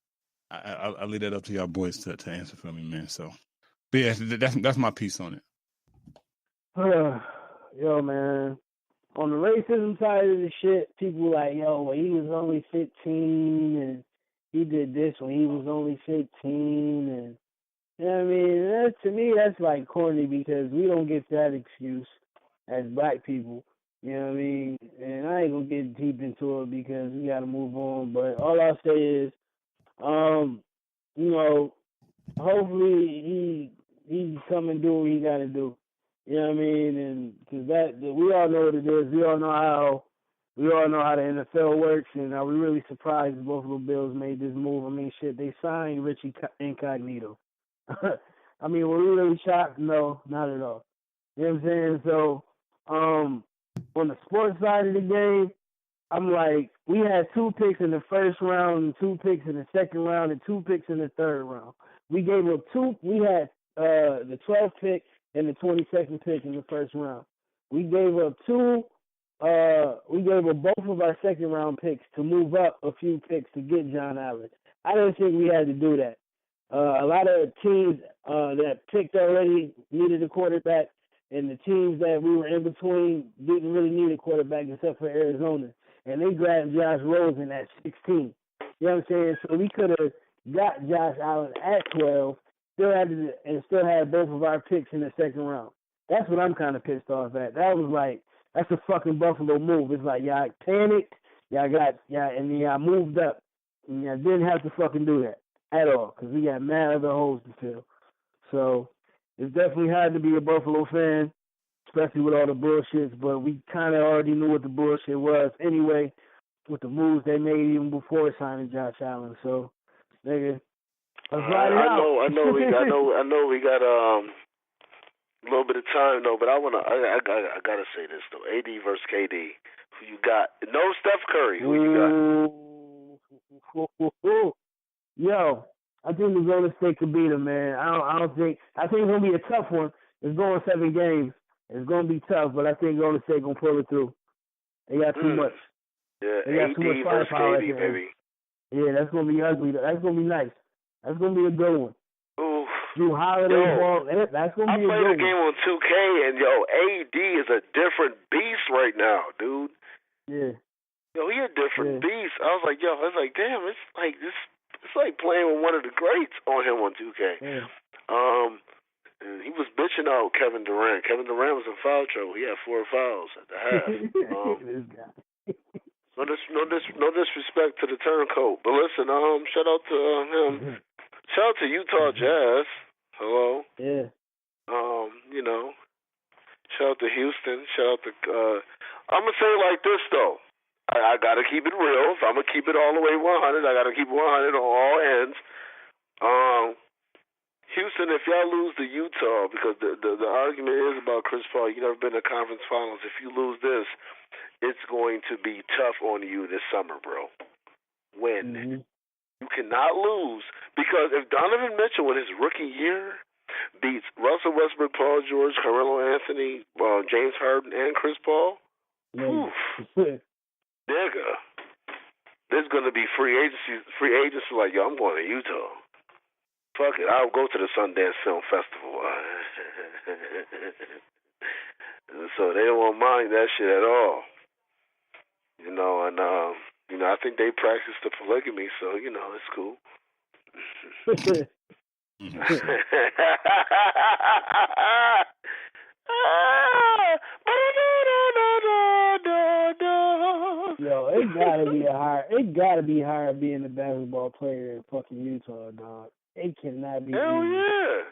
I'll leave that up to y'all boys to answer for me, man. So, but yeah, that's my piece on it. Yo, man. On the racism side of the shit, people like, yo, well, he was only 15 and he did this when he was only 15, and I mean, to me, that's like corny, because we don't get that excuse as black people. You know what I mean? And I ain't gonna get deep into it because we gotta move on. But all I'll say is, hopefully he come and do what he gotta do. You know what I mean? And because that we all know what it is. We all know how the NFL works, and are we really surprised the Buffalo Bills made this move? I mean, shit, they signed Richie Incognito. I mean, were we really shocked? No, not at all. You know what I'm saying? So, on the sports side of the game, I'm like, we had 2 picks in the first round, and 2 picks in the second round, and 2 picks in the third round. We gave up 2. We had the 12th pick and the 22nd pick in the first round. We gave up 2. We gave up both of our second round picks to move up a few picks to get John Allen. I didn't think we had to do that. A lot of teams that picked already needed a quarterback, and the teams that we were in between didn't really need a quarterback except for Arizona. And they grabbed Josh Rosen at 16. You know what I'm saying? So we could have got Josh Allen at 12, still had both of our picks in the second round. That's what I'm kind of pissed off at. That was like, that's a fucking Buffalo move. It's like y'all panicked, and y'all moved up. And y'all didn't have to fucking do that at all, because we got mad other holes to fill. So it's definitely hard to be a Buffalo fan, especially with all the bullshits, but we kind of already knew what the bullshit was anyway, with the moves they made even before signing Josh Allen. So, nigga, let's ride it out. I know we got a little bit of time though, but I gotta say this though. AD versus KD. Who you got? No Steph Curry. Who you got? Yo, I think the Golden State could beat him, man. I think it's gonna be a tough one. It's going 7 games. It's gonna be tough, but I think Golden State gonna pull it through. They got too much. Yeah, they got too much firepower, baby. Yeah, that's gonna be ugly. That's gonna be nice. That's gonna be a good one. Ooh. Drew Holiday ball. That's gonna be a good one. I played a game on 2K, and AD is a different beast right now, dude. Yeah. He a different beast. I was like, damn, it's like this. It's like playing with one of the greats on him on 2K. Yeah. And he was bitching out Kevin Durant. Kevin Durant was in foul trouble. He had 4 fouls at the half. This guy. No disrespect to the turncoat, but listen, shout out to him. Shout out to Utah Jazz. Hello. Yeah. Shout out to Houston. Shout out to. I'm gonna say it like this though. I gotta keep it real. If I'm gonna keep it all the way 100, I gotta keep it 100 on all ends. Houston, if y'all lose to Utah, because the argument is about Chris Paul, you never been to conference finals. If you lose this, it's going to be tough on you this summer, bro. Win. Mm-hmm. You cannot lose, because if Donovan Mitchell in his rookie year beats Russell Westbrook, Paul George, Carmelo Anthony, James Harden, and Chris Paul, nigga, there's going to be free agents like, yo, I'm going to Utah. Fuck it, I'll go to the Sundance Film Festival. So they won't mind that shit at all. You know, and, I think they practice the polygamy, so, it's cool. Yo, it gotta be hard being a basketball player in fucking Utah, dog. It cannot be. Hell yeah.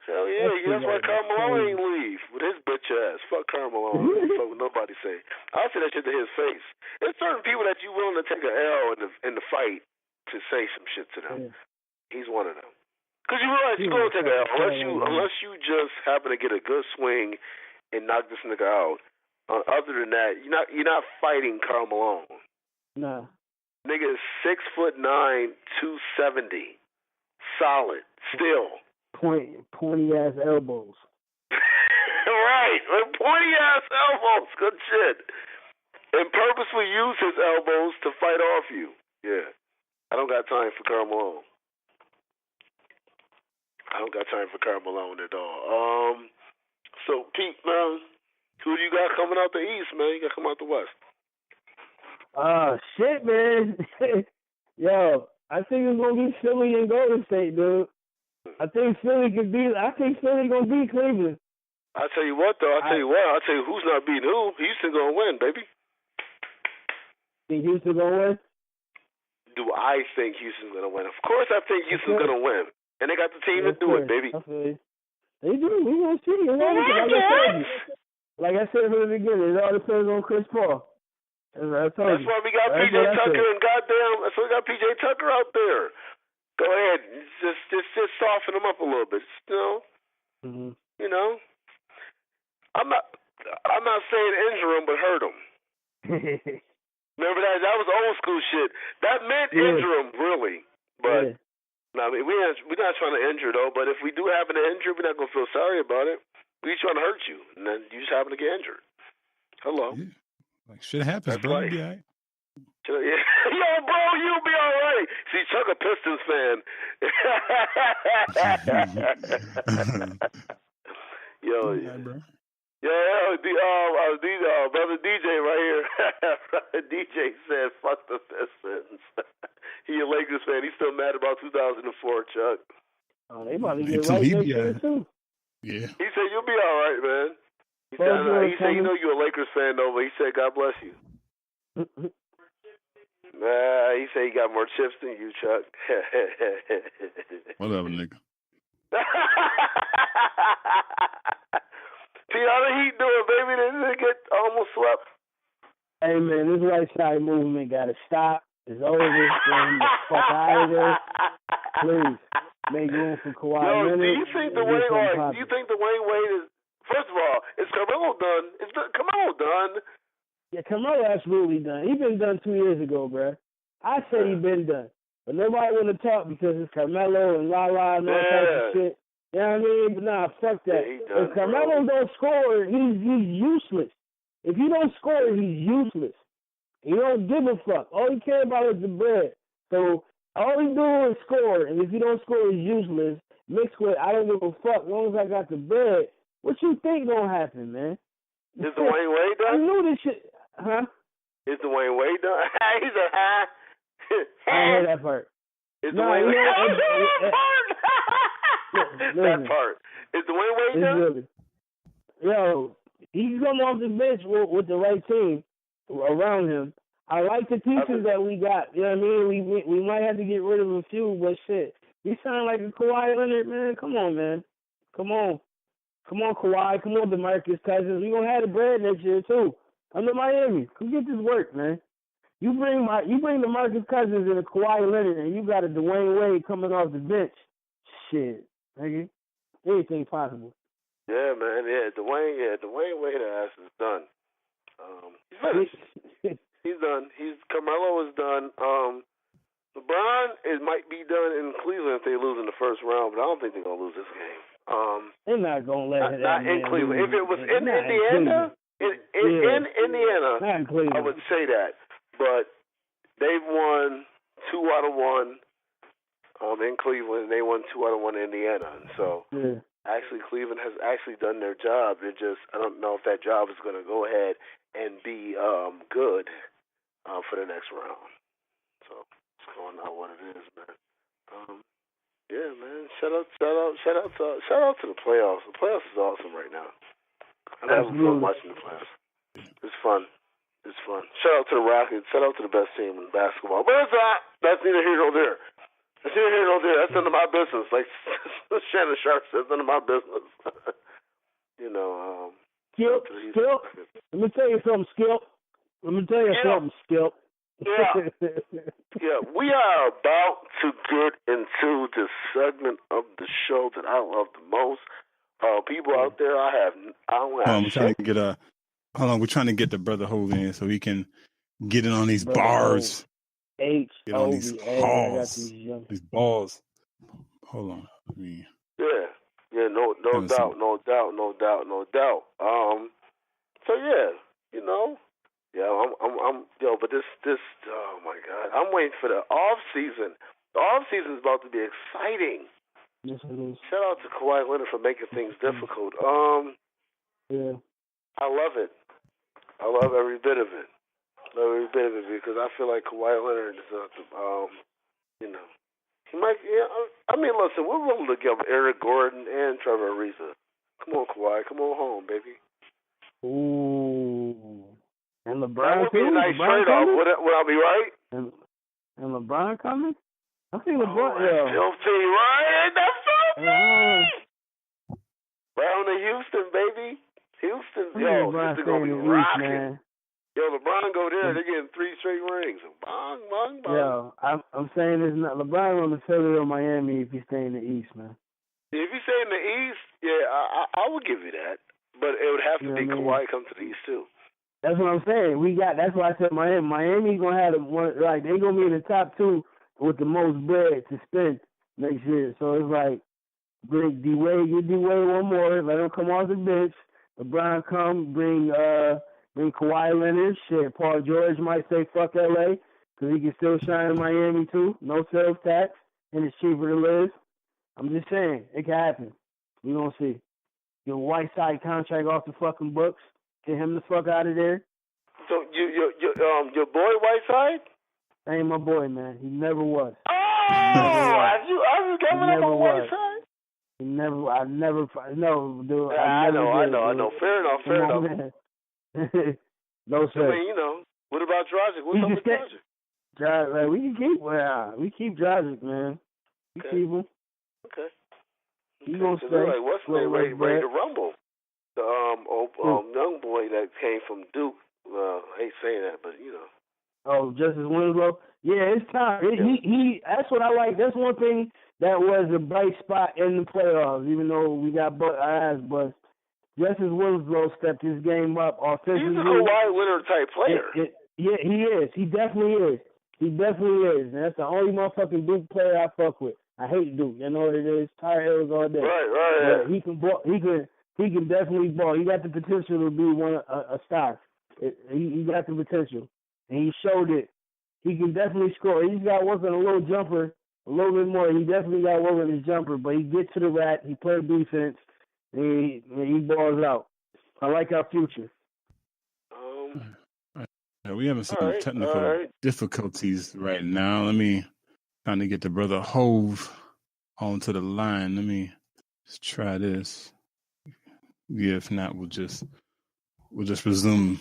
That's why Carmelo ain't leave with his bitch ass. Fuck Carmelo. Fuck what nobody say. I'll say that shit to his face. There's certain people that you willing to take an L in the fight to say some shit to them. Yeah. He's one of them. Because you realize you're going to take an L unless you just happen to get a good swing and knock this nigga out. Other than that, you're not fighting Carmelo. No. Nigga is 6'9", 270, solid, still. Pointy ass elbows. Right, pointy ass elbows. Good shit. And purposely use his elbows to fight off you. Yeah, I don't got time for Carmelo. At all. So Pete, man, who do you got coming out the East, man? You got to come out the West. Shit, man. Yo, I think it's gonna be Philly and Golden State, dude. I think Philly gonna beat Cleveland. I tell you what, though. I'll tell you who's not beating who. Houston gonna win, baby. Think Houston gonna win? Do I think Houston's gonna win? Of course, I think Houston's gonna win, and they got the team to do it, baby. They do. We gonna see. Like I said from the beginning, it all depends on Chris Paul. That's why we got PJ Tucker and that's why we got PJ Tucker out there. Go ahead, just soften him up a little bit, Mm-hmm. I'm not saying injure him, but hurt him. Remember that? That was old school shit. That meant injure him, really. But I mean, we're not trying to injure though. But if we do happen to injure, we're not gonna feel sorry about it. We're trying to hurt you, and then you just happen to get injured. Hello. Yeah. Like shit happens, bro. You'll be all right. Yeah. Yo, bro, you'll be all right. See, Chuck a Pistons fan. Yo, bro. Brother DJ right here. DJ said, "Fuck the Pistons." He a Lakers fan. He's still mad about 2004, Chuck. Oh, they about to get right next year too. Yeah. He said, "You'll be all right, man." He said, "You know you're a Lakers fan, though." But he said, "God bless you." He said he got more chips than you, Chuck. Whatever, nigga. See how the Heat doing, baby? They get almost swept. Hey, man, this white side movement got to stop. It's over. Get the fuck out of there. Please. Make room for Kawhi Leonard. Do you think Dwayne Wade is... First of all, is Carmelo done? Is Carmelo done? Yeah, Carmelo absolutely done. He been done 2 years ago, bruh. I said he been done. But nobody want to talk because it's Carmelo and La and all types of shit. You know what I mean? But nah, fuck that. Yeah, if Carmelo don't score, he's useless. If he don't score, he's useless. He don't give a fuck. All he cares about is the bread. So all he do is score, and if he don't score, he's useless. Mixed with I don't give a fuck as long as I got the bread. What you think gonna happen, man? Is Dwayne Wade done? I knew this shit. Huh? Is Dwayne Wade done? He's a high. I heard that part. Is Dwayne Wade done? That part. Is Dwayne Wade done? Really. Yo, he's coming off the bench with the right team around him. I like the pieces that we got. You know what I mean? We might have to get rid of a few, but shit. He sound like a Kawhi Leonard, man. Come on, man. Come on, Kawhi. Come on, DeMarcus Cousins. We gonna have the bread next year too. Come to Miami. Come get this work, man. You bring DeMarcus Cousins and a Kawhi Leonard, and you got a Dwayne Wade coming off the bench. Shit, nigga. Anything possible. Yeah, man. Yeah, Dwayne Wade ass is done. He's finished. He's done. Carmelo is done. LeBron might be done in Cleveland if they lose in the first round, but I don't think they're gonna lose this game. They're not gonna let it. Not in Cleveland. If it was in Indiana, in Indiana, I would say that. But they've won 2 out of 1 in Cleveland, and they won 2 out of 1 in Indiana. And so actually, Cleveland has actually done their job. They're just, I don't know if that job is going to go ahead and be good for the next round. So it's going on what it is, man. Yeah, man. Shout out to the playoffs. The playoffs is awesome right now. I'm having fun watching the playoffs. It's fun. Shout out to the Rockets. Shout out to the best team in basketball. But that's neither here nor there. That's neither here nor there. That's none of my business. Like Shannon Sharp says, none of my business. Skip. Let me tell you something, Skip. Skip. Yeah, we are about to get into the segment of the show that I love the most. People out there, we're trying to get the brother Hov in so he can get in on these bars. Get on these balls. These balls. Hold on. Yeah, no doubt. So but this oh my God, I'm waiting for the off season. The off season is about to be exciting. Yes, it is. Shout out to Kawhi Leonard for making things difficult. Yeah. I love it. I love every bit of it. Because I feel like Kawhi Leonard is, he might. I mean, listen, we're willing to give Eric Gordon and Trevor Ariza. Come on, Kawhi, come on home, baby. Ooh. And LeBron that would be a nice trade-off. Would I be right? And LeBron coming? I think LeBron. Filthy, right? That's filthy. Brown to Houston, baby. Houston going to be rocking. LeBron go there, they're getting 3 straight rings. Bong, bong, bong. I'm saying this. LeBron on the Philly or Miami if he's staying in the East, man. If you stay in the East, I would give you that. But it would have to be Kawhi come to the East too. That's what I'm saying. That's why I said Miami. Miami's gonna have they're gonna be in the top 2 with the most bread to spend next year. So it's like bring D-Wade, get D-Wade one more, let him come off the bench. LeBron come, bring Kawhi Leonard. Shit, Paul George might say fuck LA because he can still shine in Miami too. No sales tax and it's cheaper to live. I'm just saying it can happen. We gonna see. Get Whiteside contract off the fucking books. Get him the fuck out of there. So your boy Whiteside? That ain't my boy, man. He never was. Oh, are you coming up on Whiteside? I never. No, dude. I know. Fair enough. No, sir. I mean, what about Dragic? What's up with Dragic? We keep Dragic, man. We keep him. Okay. He gonna stay. Like, what's the name? Ready to rumble? The young boy that came from Duke. I hate saying that, but Oh, Justice Winslow. Yeah, it's time. He. That's what I like. That's one thing that was a bright spot in the playoffs. Even though we got our ass bust. Justice Winslow stepped his game up offensively. He's a Kawhi Leonard type player. Yeah, he is. He definitely is. And that's the only motherfucking Duke player I fuck with. I hate Duke. You know what it is? Tar Heels all day. Right. He can ball. He can definitely ball. He got the potential to be a star. He got the potential, and he showed it. He can definitely score. He's got to work on a little jumper, a little bit more. He definitely got to work on his jumper, but he gets to the rack. He plays defense. He balls out. I like our future. We having some technical difficulties right now. Let me trying to get the brother Hov onto the line. Let me just try this. Yeah, if not, we'll just resume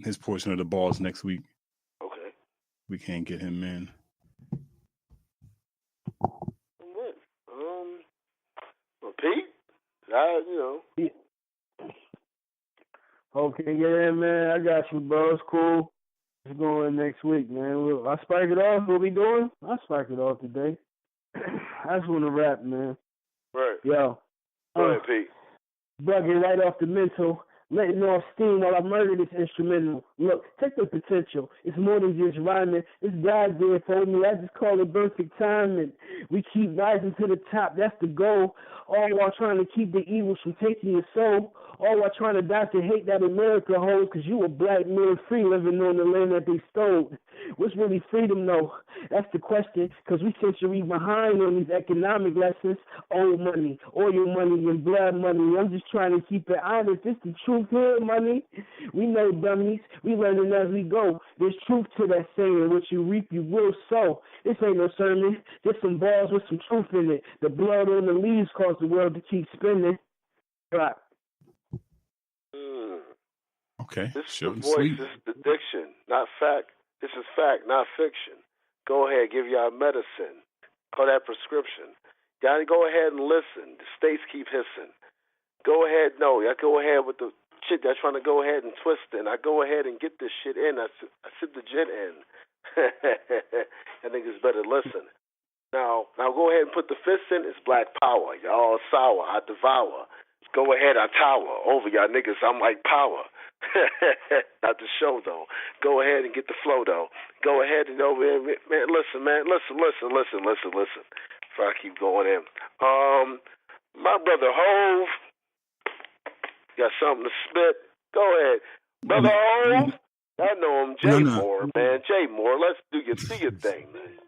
his portion of the balls next week. Okay. We can't get him in. What? Well, Pete? Okay, get in, man. I got you, bro. It's cool. It's going next week, man. I spark it off. What we doing? I spark it off today. I just want to rap, man. Right. Yo. Go ahead, Pete. Bugging right off the mental. Letting off steam while I murder this instrumental. Look, take the potential. It's more than just rhyming. It's God there for me. I just call it perfect timing. We keep rising to the top. That's the goal. All while trying to keep the evils from taking your soul. All while trying to dodge the hate that America holds. Because you a black man free living on the land that they stole. What's really freedom, though? That's the question. Because we centuries behind on these economic lessons. Old money, oil money, and blood money. I'm just trying to keep it honest. It's the truth here, money. We know dummies. We learning as we go. There's truth to that saying. What you reap, you will sow. This ain't no sermon. Just some balls with some truth in it. The blood on the leaves cause the world to keep spinning. Right. Okay. This is Short the and voice. sweet. This is the diction, not fact. This is fact, not fiction. Go ahead, give y'all medicine. Call that prescription. Y'all go ahead and listen. The states keep hissing. Go ahead, no. Y'all go ahead with the shit. Y'all trying to go ahead and twist it. I go ahead and get this shit in. I sip the gin in. I think it's better listen. Now go ahead and put the fist in. It's black power. Y'all sour. I devour. Go ahead, I tower over y'all niggas. I'm like power. Not the show though. Go ahead and get the flow though. Go ahead and over here, man. Listen. Before I keep going in, my brother Hove got something to spit. Go ahead, brother Hove. I know him, Jay Moore, man. Jay Moore, let's do your thing, man.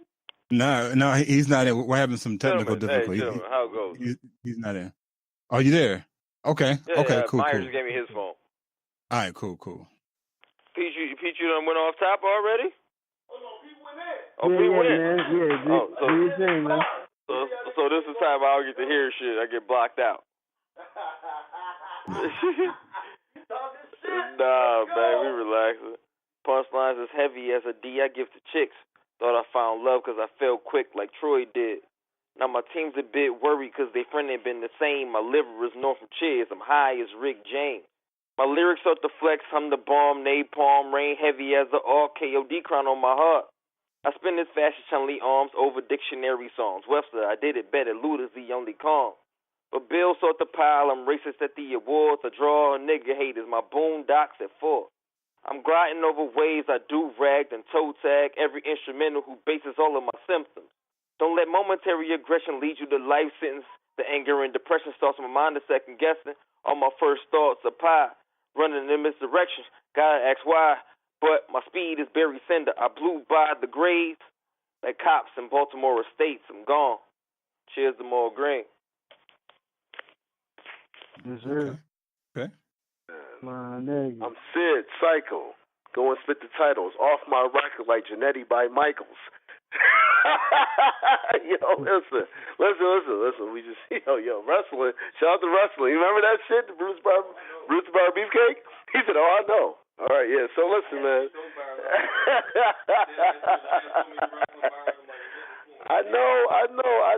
No, he's not in. We're having some technical difficulties. Hey, how it goes? He's not in. Are you there? Okay. Yeah, Cool. Myers gave me his phone. All right, cool. Pete, you done went off top already? Oh no, Pete went in. Oh, Pete went in. Man. Yeah, do your thing, man. So this is the time I don't get to hear shit. I get blocked out. Nah, man, we relaxing. Punchlines as heavy as a D I give to chicks. Thought I found love because I fell quick like Troy did. Now my team's a bit worried because they friend ain't been the same. My liver is known from cheers. I'm high as Rick James. My lyrics start to flex. I'm the bomb, napalm, rain heavy as the RKOD crown on my heart. I spin this fashion Chun-Li arms over dictionary songs. Webster, I did it better. Luther's the only calm. But Bill sought the pile. I'm racist at the awards. I draw nigga haters. My boondocks at 4. I'm grinding over ways I do ragged and toe tag every instrumental who bases all of my symptoms. Don't let momentary aggression lead you to life sentence. The anger and depression starts my mind to second guessing. All my first thoughts are pie. Running in misdirections. Gotta ask why. But my speed is Barry Sender. I blew by the graves like cops in Baltimore Estates. I'm gone. Cheers to more green. Yes, sir. Okay. My nigga. I'm Sid, Psycho. Go and spit the titles. Off my record like Janetti by Michaels. Yo, listen. We just, wrestling. Shout out to wrestling. You remember that shit? The Bruce Bar Beefcake? He said, oh, I know. All right, yeah. So listen, man. I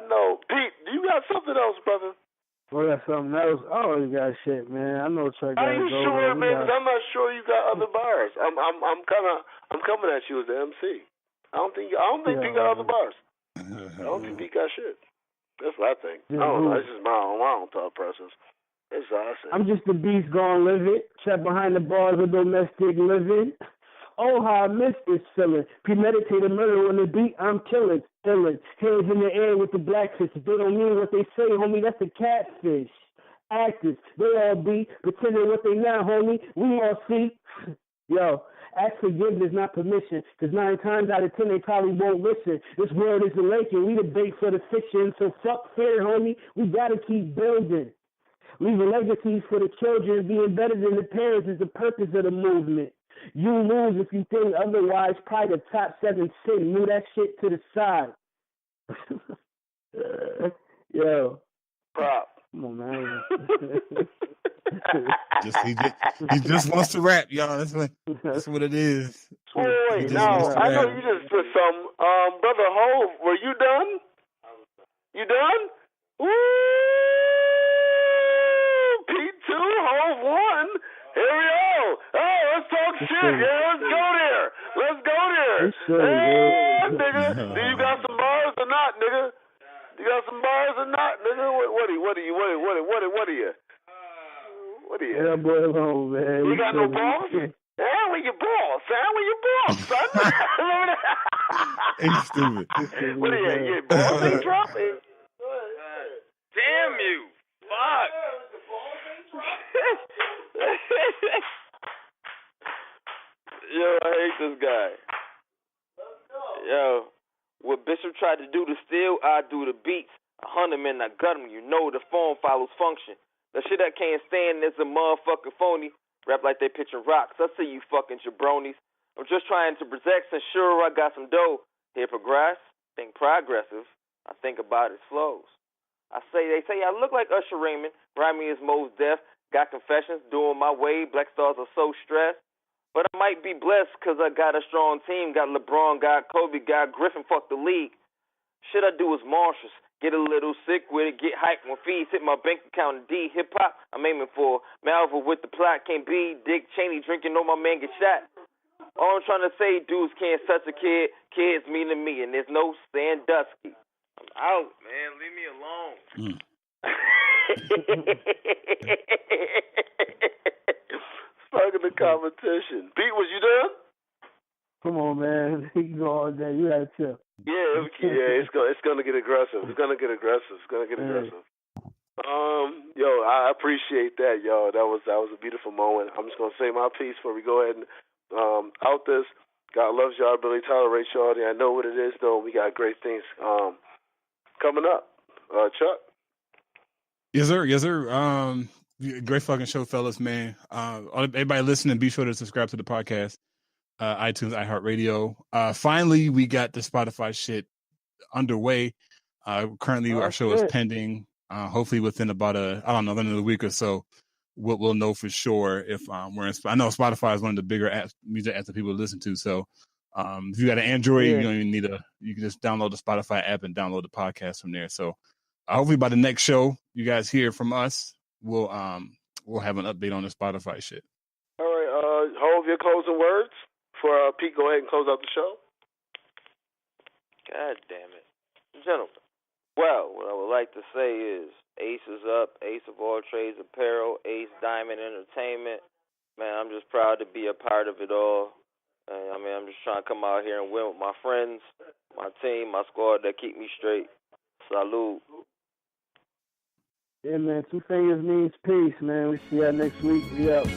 know. Pete, do you got something else, brother? Well, that's something else. I always got shit, man. I know Trey got Are you sure, man? Because I'm not sure you got other bars. I'm coming at you as the MC. I don't think Pete got other bars. I don't think Pete got shit. That's what I think. I don't know. That's just my own thought process. That's all I say. I'm just the beast gone live it. Trapped behind the bars of domestic living. Oh, how I miss this feeling. Premeditated murder on the beat, I'm killing. Hands in the air with the blackfish. If they don't mean what they say, homie, that's a catfish. Actors, they all be pretending what they not, homie. We all see. Yo, ask forgiveness, not permission. Because 9 times out of 10, they probably won't listen. This world is a lake, and we the bait for the fiction. So fuck fear, homie. We gotta keep building. Leaving legacies for the children. Being better than the parents is the purpose of the movement. You lose if you think otherwise. Probably the top 7 sin. Move that shit to the side. Yo. Prop. Come on, man. He just wants to rap, y'all. That's what it is. Wait, now, I know you just put some. Brother Hove, were you done? You done? Woo! P2, Hove 1. Here we go. Oh, let's talk shit. Yeah, let's go there. Hey, nigga, do you got some bars or not, nigga? You got some bars or not, nigga? What are you? What are you? Yeah, boy, alone, man. You got no balls? Where your balls, son? Where your balls, son? Ain't stupid. What are you? Your balls ain't dropping? Damn you! Fuck! Yo, I hate this guy. Yo, what Bishop tried to do to steal, I do the beats. I hunt him and I gut him. You know the form follows function. The shit I can't stand is a motherfucking phony. Rap like they pitching rocks. I see you fucking jabronis. I'm just trying to project, ensure I got some dough. Here progress, think progressive. I think about his flows. They say I look like Usher Raymond. Rhyming is most deaf. Got confessions, doing my way. Black stars are so stressed. But I might be blessed because I got a strong team. Got LeBron, got Kobe, got Griffin. Fuck the league. Shit I do is monstrous. Get a little sick with it. Get hyped when fees hit my bank account. And D, hip-hop, I'm aiming for. Malva with the plot. Can't be Dick Cheney drinking. No, my man get shot. All I'm trying to say, dudes can't touch a kid. Kids mean to me. And there's no Sandusky. I'm out, man. Leave me alone. Stuck in the competition. Pete, was you done? Come on, man. You go all day. You gotta chill. Yeah, it's gonna get aggressive. Yo, I appreciate that, yo. That was a beautiful moment. I'm just gonna say my piece before we go ahead and out this. God loves y'all, Billy tolerates y'all. I know what it is, though. We got great things coming up. Chuck. Yes, sir. Great fucking show, fellas, man. Everybody listening, be sure to subscribe to the podcast. iTunes, iHeartRadio. Finally, we got the Spotify shit underway. Currently, our show is pending. Hopefully, within about another week or so, we'll know for sure if we're in. I know Spotify is one of the bigger music apps that people listen to. So, if you got an Android, you don't even need you can just download the Spotify app and download the podcast from there. So, hopefully, by the next show, you guys hear from us. We'll have an update on the Spotify shit. All right, Hov, your closing words for Pete. Go ahead and close out the show. God damn it, gentlemen. Well, what I would like to say is Ace is up, Ace of All Trades Apparel, Ace Diamond Entertainment. Man, I'm just proud to be a part of it all. I'm just trying to come out here and win with my friends, my team, my squad that keep me straight. Salute. Yeah, man. 2 fingers means peace, man. We see y'all next week. We out.